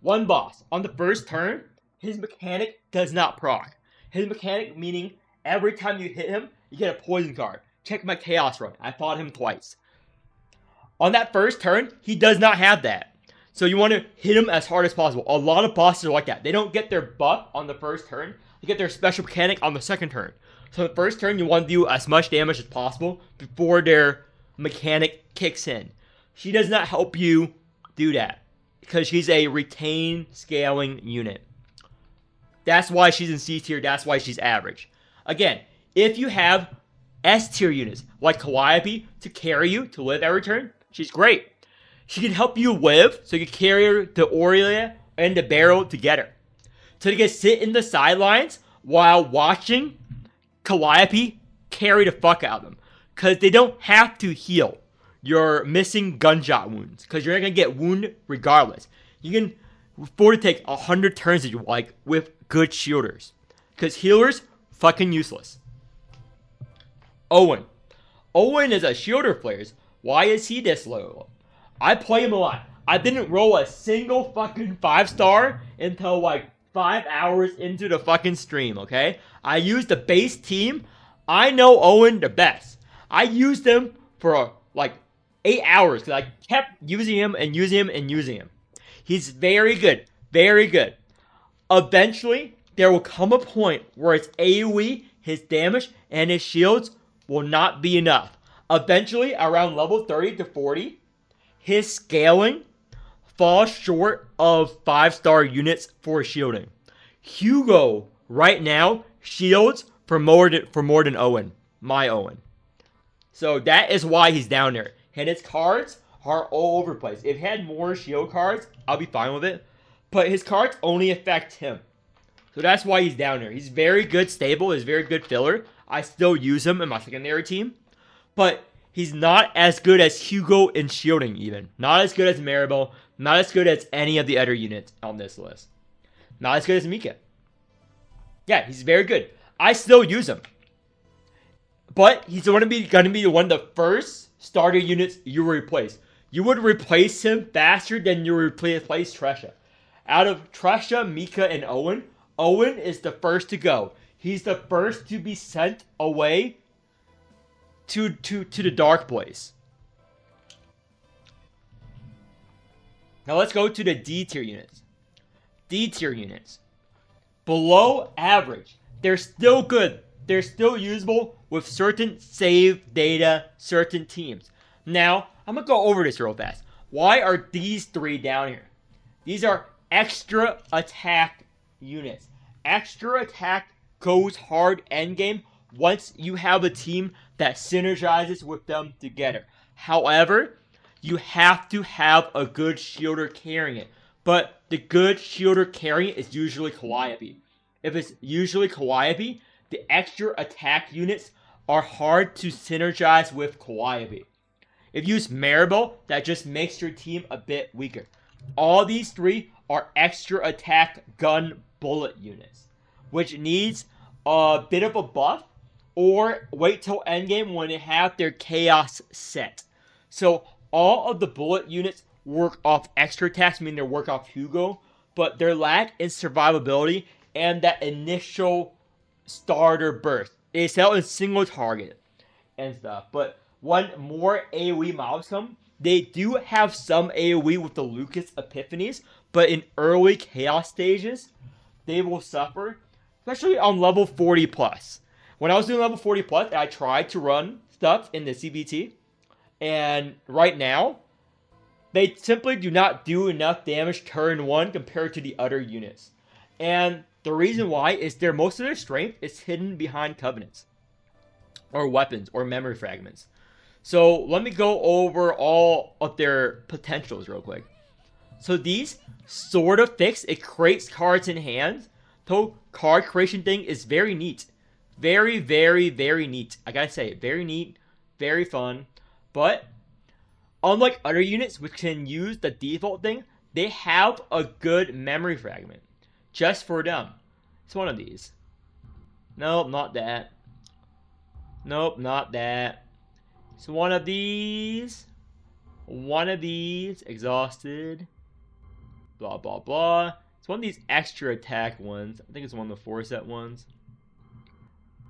one boss. On the first turn, his mechanic does not proc. His mechanic meaning every time you hit him, you get a poison card. Check my chaos run. I fought him twice. On that first turn, he does not have that. So you want to hit him as hard as possible. A lot of bosses are like that. They don't get their buff on the first turn. They get their special mechanic on the second turn. So the first turn, you want to do as much damage as possible before their mechanic kicks in. She does not help you do that because she's a retain scaling unit. That's why she's in C tier. That's why she's average. Again, if you have S tier units like Calliope to carry you to live every turn, she's great. She can help you live, so you can carry her to Aurelia and the Beryl together. So you can sit in the sidelines while watching Calliope carry the fuck out of them. Because they don't have to heal your missing gunshot wounds. Because you're not going to get wounded regardless. You can afford to take 100 turns if you like with good shielders. Because healers, fucking useless. Owen. Owen is a shielder players. Why is he this low? I play him a lot. I didn't roll a single fucking 5-star until like 5 hours into the fucking stream, okay? I used the base team. I know Owen the best. I used him for like 8 hours because I kept using him and using him and using him. He's very good. Very good. Eventually, there will come a point where it's AoE, his damage, and his shields will not be enough. Eventually, around level 30 to 40, his scaling falls short of 5-star units for shielding. Hugo, right now, shields for more than Owen. My Owen. So that is why he's down there. And his cards are all over the place. If he had more shield cards, I'll be fine with it. But his cards only affect him. So that's why he's down there. He's very good stable. He's very good filler. I still use him in my secondary team. But he's not as good as Hugo in shielding even. Not as good as Maribel. Not as good as any of the other units on this list. Not as good as Mika. Yeah, he's very good. I still use him. But he's going to be one of the first starter units you replace. You would replace him faster than you would replace Tresha. Out of Tresha, Mika, and Owen, Owen is the first to go. He's the first to be sent away to the dark place. Now let's go to the D tier units. D tier units. Below average. They're still good. They're still usable with certain save data, certain teams. Now, I'm going to go over this real fast. Why are these three down here? These are extra attack units. Extra attack goes hard endgame once you have a team that synergizes with them together. However, you have to have a good shielder carrying it. But the good shielder carrying it is usually Calliope. If it's usually Calliope, the extra attack units are hard to synergize with Calliope. If you use Maribel, that just makes your team a bit weaker. All these three are extra attack gun bullet units, which needs a bit of a buff, or wait till endgame when they have their chaos set. So all of the bullet units work off extra attacks, meaning they work off Hugo, but their lack in survivability and that initial starter burst. They sell in single target and stuff. But when more AoE mobs come, they do have some AoE with the Lucas Epiphanies, but in early chaos stages, they will suffer, especially on level 40 plus. When I was doing level 40 plus, I tried to run stuff in the CBT, and right now, they simply do not do enough damage turn 1 compared to the other units. And the reason why is most of their strength is hidden behind covenants, or weapons, or memory fragments. So let me go over all of their potentials real quick. So these sort of fix, it creates cards in hand. The card creation thing is very neat. Very, very, very neat. I gotta say, very neat, very fun. But unlike other units which can use the default thing, they have a good memory fragment. Just for them. It's one of these. Nope, not that. Nope, not that. It's one of these. One of these. Exhausted. Blah, blah, blah. It's one of these extra attack ones. I think it's one of the 4-set ones.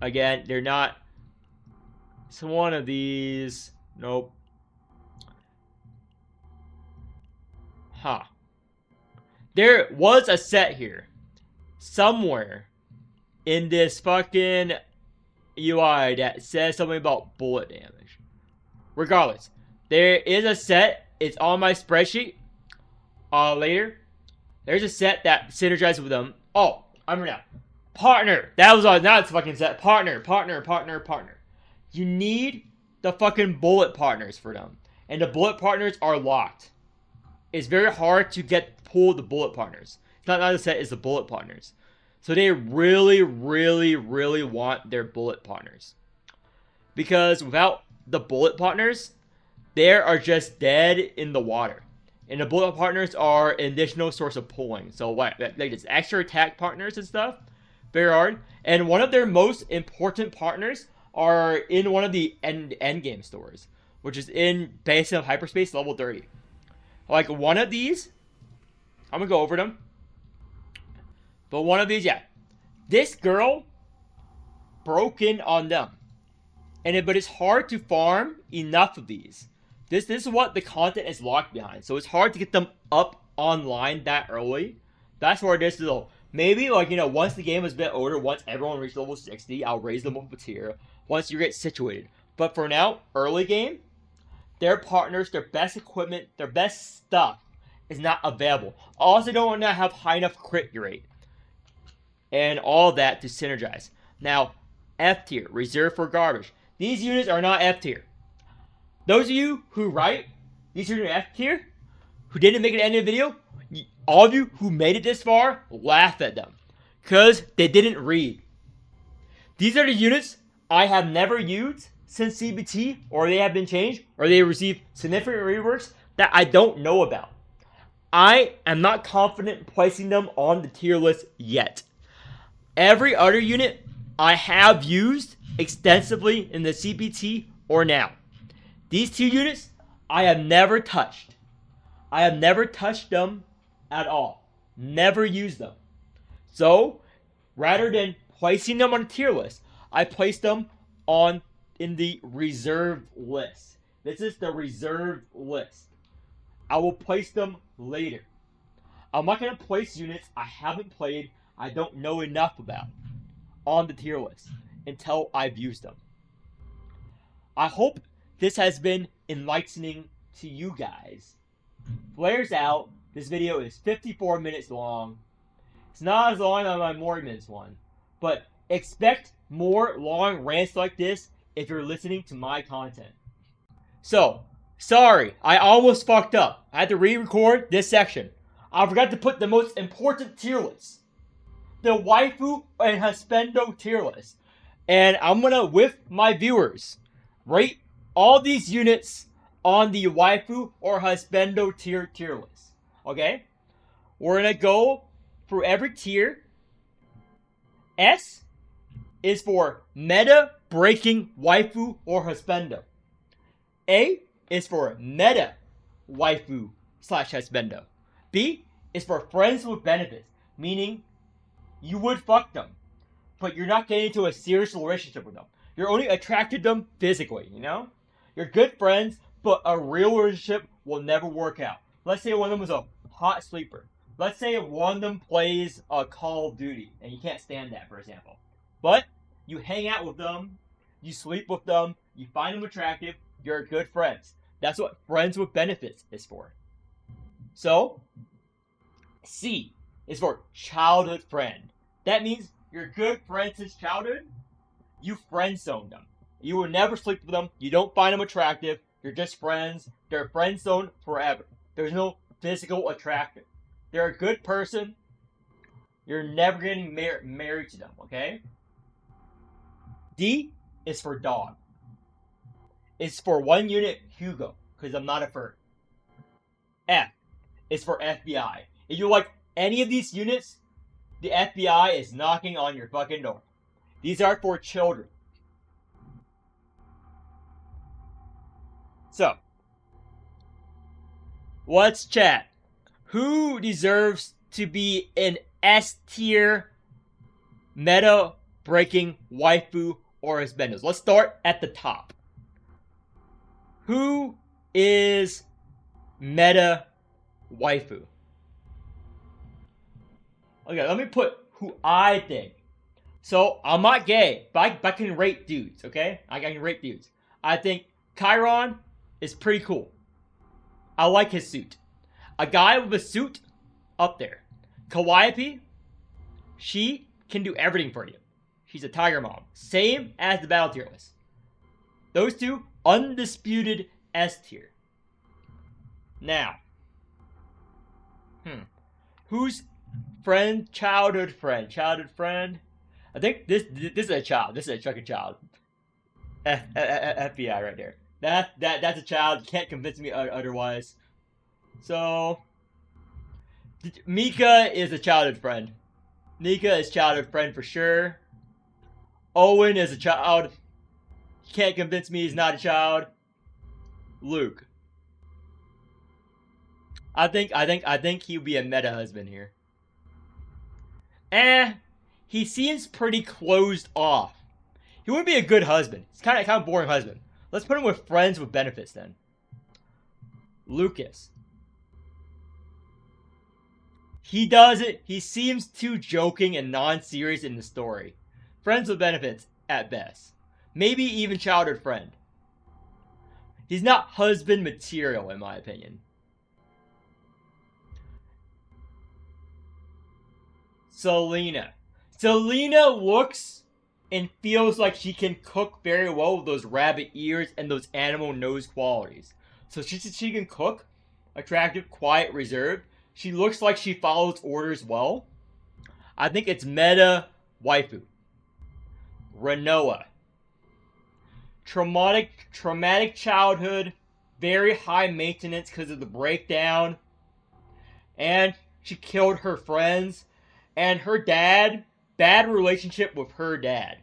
Again, they're not... It's one of these. Nope. Huh. There was a set here. Somewhere. In this fucking UI that says something about bullet damage. Regardless. There is a set. It's on my spreadsheet. Later. There's a set that synergizes with them. Oh, I remember now. Partner. That was on. Now it's fucking set. Partner. You need the fucking bullet partners for them. And the bullet partners are locked. It's very hard to pull the bullet partners. It's not a set, it's the bullet partners. So they really, really, really want their bullet partners. Because without the bullet partners, they are just dead in the water. And the bullet partners are an additional source of pulling. So like just extra attack partners and stuff. Very hard. And one of their most important partners are in one of the end game stores. Which is in Basin of Hyperspace level 30. Like one of these. I'm going to go over them. But one of these, yeah. This girl broke in on them. But it's hard to farm enough of these. This is what the content is locked behind. So it's hard to get them up online that early. That's where it is though. Maybe once the game is a bit older, once everyone reaches level 60, I'll raise them up a tier. Once you get situated. But for now, early game, their partners, their best equipment, their best stuff is not available. Also don't have high enough crit rate. And all that to synergize. Now, F tier, reserved for garbage. These units are not F tier. Those of you who write, these are F tier, who didn't make it end of the video, all of you who made it this far, laugh at them. Because they didn't read. These are the units I have never used since CBT, or they have been changed, or they received significant reworks that I don't know about. I am not confident placing them on the tier list yet. Every other unit I have used extensively in the CBT or now. These two units I have never touched. I have never touched them at all. Never used them. So, rather than placing them on a tier list, I placed them in the reserved list. This is the reserved list. I will place them later. I'm not going to place units I haven't played, I don't know enough about, on the tier list until I've used them. I hope this has been enlightening to you guys. Flares out. This video is 54 minutes long. It's not as long as my Mormons one, but expect more long rants like this if you're listening to my content. So, sorry, I almost fucked up. I had to re-record this section. I forgot to put the most important tier list. The waifu and husbando tier list. And I'm gonna, with my viewers, rate all these units on the waifu or husbando tier list. Okay? We're gonna go through every tier. S is for meta breaking waifu or husbando. A is for meta waifu slash husbando. B is for friends with benefits, meaning you would fuck them, but you're not getting into a serious relationship with them. You're only attracted to them physically, you know? You're good friends, but a real relationship will never work out. Let's say one of them was a hot sleeper. Let's say one of them plays a Call of Duty, and you can't stand that, for example. But you hang out with them, you sleep with them, you find them attractive, you're good friends. That's what friends with benefits is for. So, C is for childhood friend. That means you're good friends since childhood. You friend zone them. You will never sleep with them. You don't find them attractive. You're just friends. They're friend zoned forever. There's no physical attraction. They're a good person. You're never getting married to them, okay? D is for dog. It's for 1 unit Hugo, because I'm not a furry. F is for FBI. If you like any of these units, the FBI is knocking on your fucking door. These are for children. So, let's chat. Who deserves to be an S tier meta breaking waifu or husbandos? Let's start at the top. Who is meta waifu? Okay, let me put who I think. So, I'm not gay, but I can rate dudes, okay? I can rate dudes. I think Chiron is pretty cool. I like his suit. A guy with a suit, up there. Calliope, she can do everything for you. She's a tiger mom. Same as the battle tier list. Those two, undisputed S tier. Now, who's friend, childhood friend? Childhood friend? I think this is a child. This is a fucking child. FBI right there. That's a child. You can't convince me otherwise. So, Mika is a childhood friend. Mika is childhood friend for sure. Owen is a child. You can't convince me he's not a child. Luke. I think he'll be a meta husband here. He seems pretty closed off. He wouldn't be a good husband. He's kind of boring husband. Let's put him with friends with benefits then. Lucas. He doesn't. He seems too joking and non-serious in the story. Friends with benefits at best. Maybe even childhood friend. He's not husband material in my opinion. Selena. Selena looks and feels like she can cook very well with those rabbit ears and those animal nose qualities. So she can cook. Attractive, quiet, reserved. She looks like she follows orders well. I think it's meta waifu. Renoa. Traumatic childhood. Very high maintenance because of the breakdown. And she killed her friends. And her dad, bad relationship with her dad.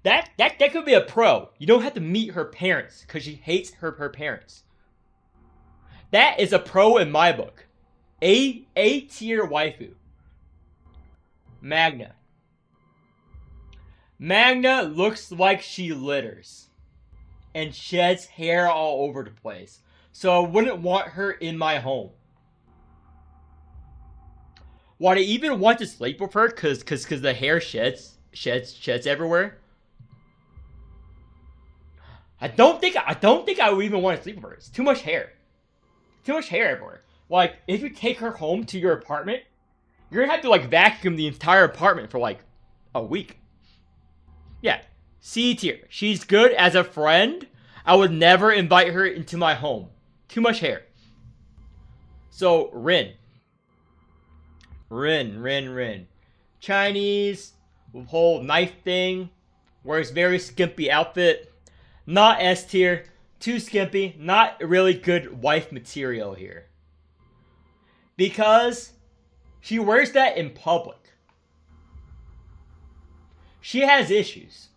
That could be a pro. You don't have to meet her parents because she hates her parents. That is a pro in my book. A tier waifu. Magna. Magna looks like she litters and sheds hair all over the place. So I wouldn't want her in my home. Would I even want to sleep with her cause the hair sheds everywhere? I don't think I would even want to sleep with her. It's too much hair. Too much hair everywhere. Like, if you take her home to your apartment, you're gonna have to like vacuum the entire apartment for like a week. Yeah. C tier. She's good as a friend. I would never invite her into my home. Too much hair. So, Rin. Chinese, with whole knife thing, wears very skimpy outfit. Not S tier. Too skimpy. Not really good wife material here. Because she wears that in public. She has issues.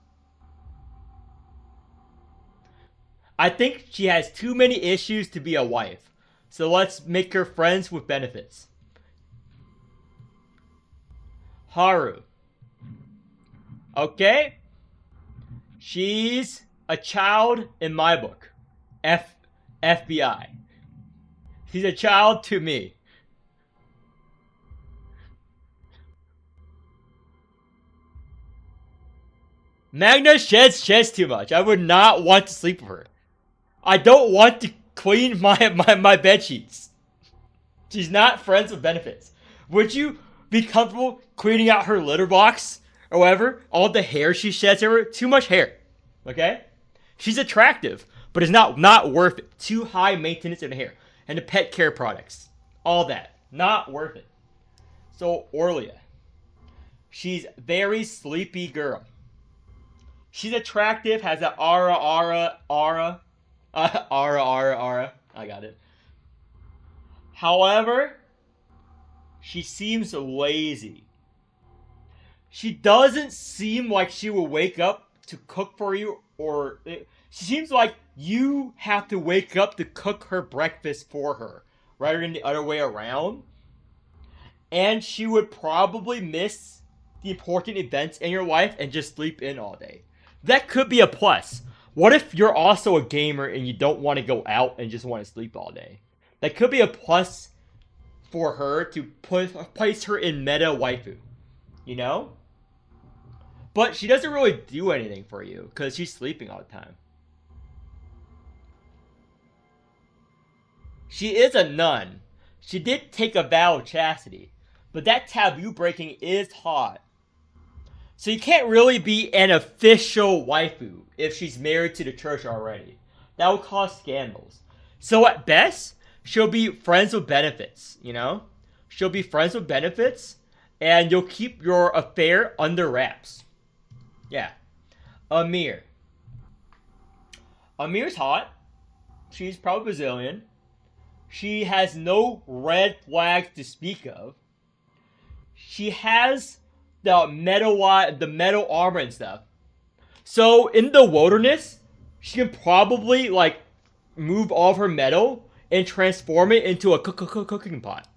I think she has too many issues to be a wife. So let's make her friends with benefits. Haru. Okay. She's a child in my book. FBI. She's a child to me. Magna sheds too much. I would not want to sleep with her. I don't want to clean my bed sheets. She's not friends with benefits. Would you be comfortable cleaning out her litter box or whatever? All the hair she sheds over, too much hair. Okay? She's attractive, but it's not worth it. Too high maintenance in hair. And the pet care products. All that. Not worth it. So, Orlia. She's very sleepy girl. She's attractive, has an aura. Aura. I got it. However, she seems lazy. She doesn't seem like she will wake up to cook for you, or she seems like you have to wake up to cook her breakfast for her, rather than the other way around. And she would probably miss the important events in your life and just sleep in all day. That could be a plus. What if you're also a gamer and you don't want to go out and just want to sleep all day? That could be a plus for her to place her in meta waifu. You know? But she doesn't really do anything for you because she's sleeping all the time. She is a nun. She did take a vow of chastity. But that taboo breaking is hot. So you can't really be an official waifu if she's married to the church already. That would cause scandals. So at best, she'll be friends with benefits, you know? She'll be friends with benefits, and you'll keep your affair under wraps. Yeah. Amir. Amir's hot. She's probably Brazilian. She has no red flags to speak of. She has the metal armor and stuff. So in the wilderness, she can probably like move all of her metal and transform it into a cooking pot.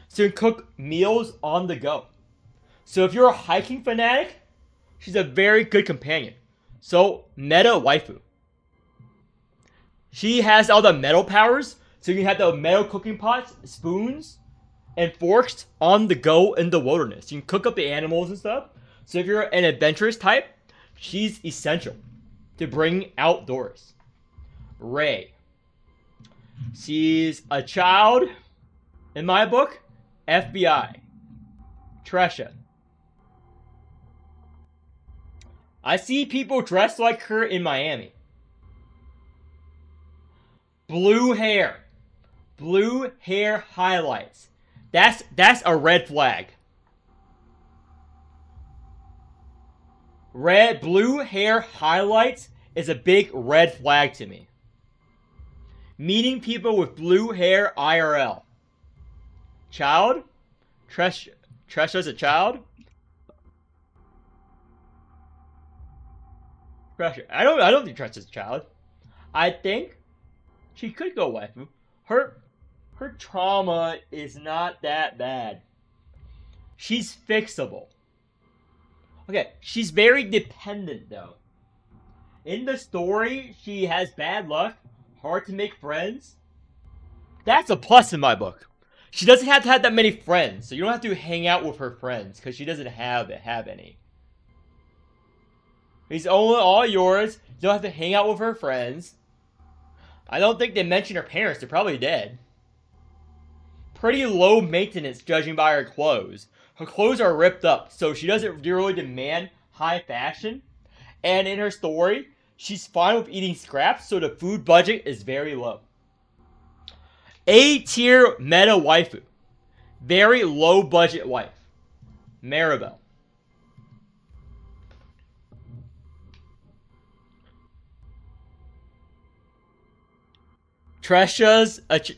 So you can cook meals on the go. So if you're a hiking fanatic, she's a very good companion. So meta waifu. She has all the metal powers, so you can have the metal cooking pots, spoons, and forks on the go in the wilderness. You can cook up the animals and stuff. So if you're an adventurous type, she's essential to bring outdoors. Ray. She's a child, in my book, FBI. Tresha. I see people dressed like her in Miami. Blue hair. Blue hair highlights. That's a red flag. Blue hair highlights is a big red flag to me. Meeting people with blue hair IRL. Child? Tresha's a child? Tresha. I don't think Tresha's a child. I think she could go waifu. Her trauma is not that bad. She's fixable. Okay, she's very dependent though. In the story, she has bad luck, hard to make friends. That's a plus in my book. She doesn't have to have that many friends, so you don't have to hang out with her friends because she doesn't have any. He's only all yours. You don't have to hang out with her friends. I don't think they mention her parents. They're probably dead. Pretty low maintenance judging by her clothes. Her clothes are ripped up, so she doesn't really demand high fashion. And in her story, she's fine with eating scraps, so the food budget is very low. A-tier meta waifu. Very low budget wife. Maribel.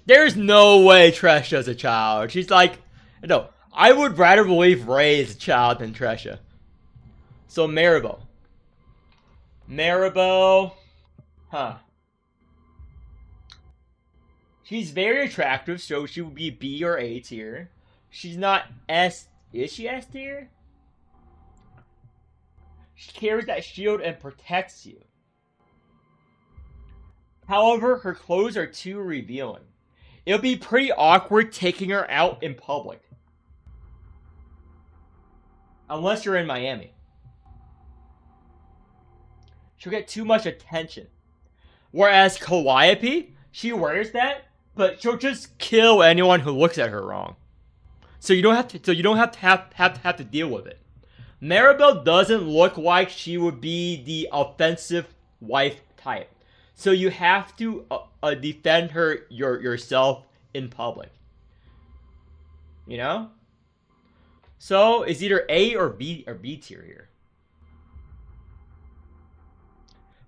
There's no way Tresha's a child. She's like, no. I would rather believe Ray is a child than Tresha. So Maribel. Huh. She's very attractive, so she would be B or A tier. She's not S. Is she S tier? She carries that shield and protects you. However, her clothes are too revealing. It'll be pretty awkward taking her out in public. Unless you're in Miami. She'll get too much attention. Whereas Calliope, she wears that, but she'll just kill anyone who looks at her wrong. So you don't have to deal with it. Maribel doesn't look like she would be the offensive wife type. So you have to defend her yourself in public. You know? So it's either A or B tier here.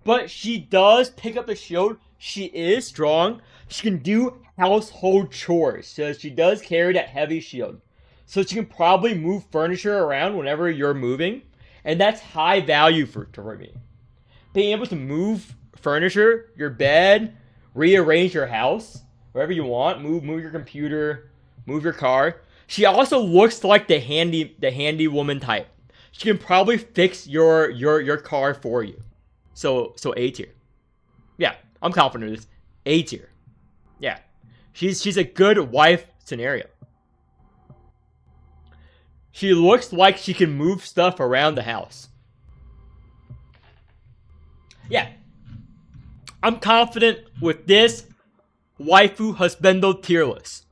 But she does pick up the shield. She is strong. She can do household chores. So she does carry that heavy shield. So she can probably move furniture around whenever you're moving. And that's high value for me. Being able to move furniture, your bed, rearrange your house, wherever you want. Move your computer, move your car. She also looks like the handy woman type. She can probably fix your car for you. So A tier. Yeah, I'm confident of this. A tier. Yeah. She's a good wife scenario. She looks like she can move stuff around the house. Yeah. I'm confident with this waifu husbando tier list.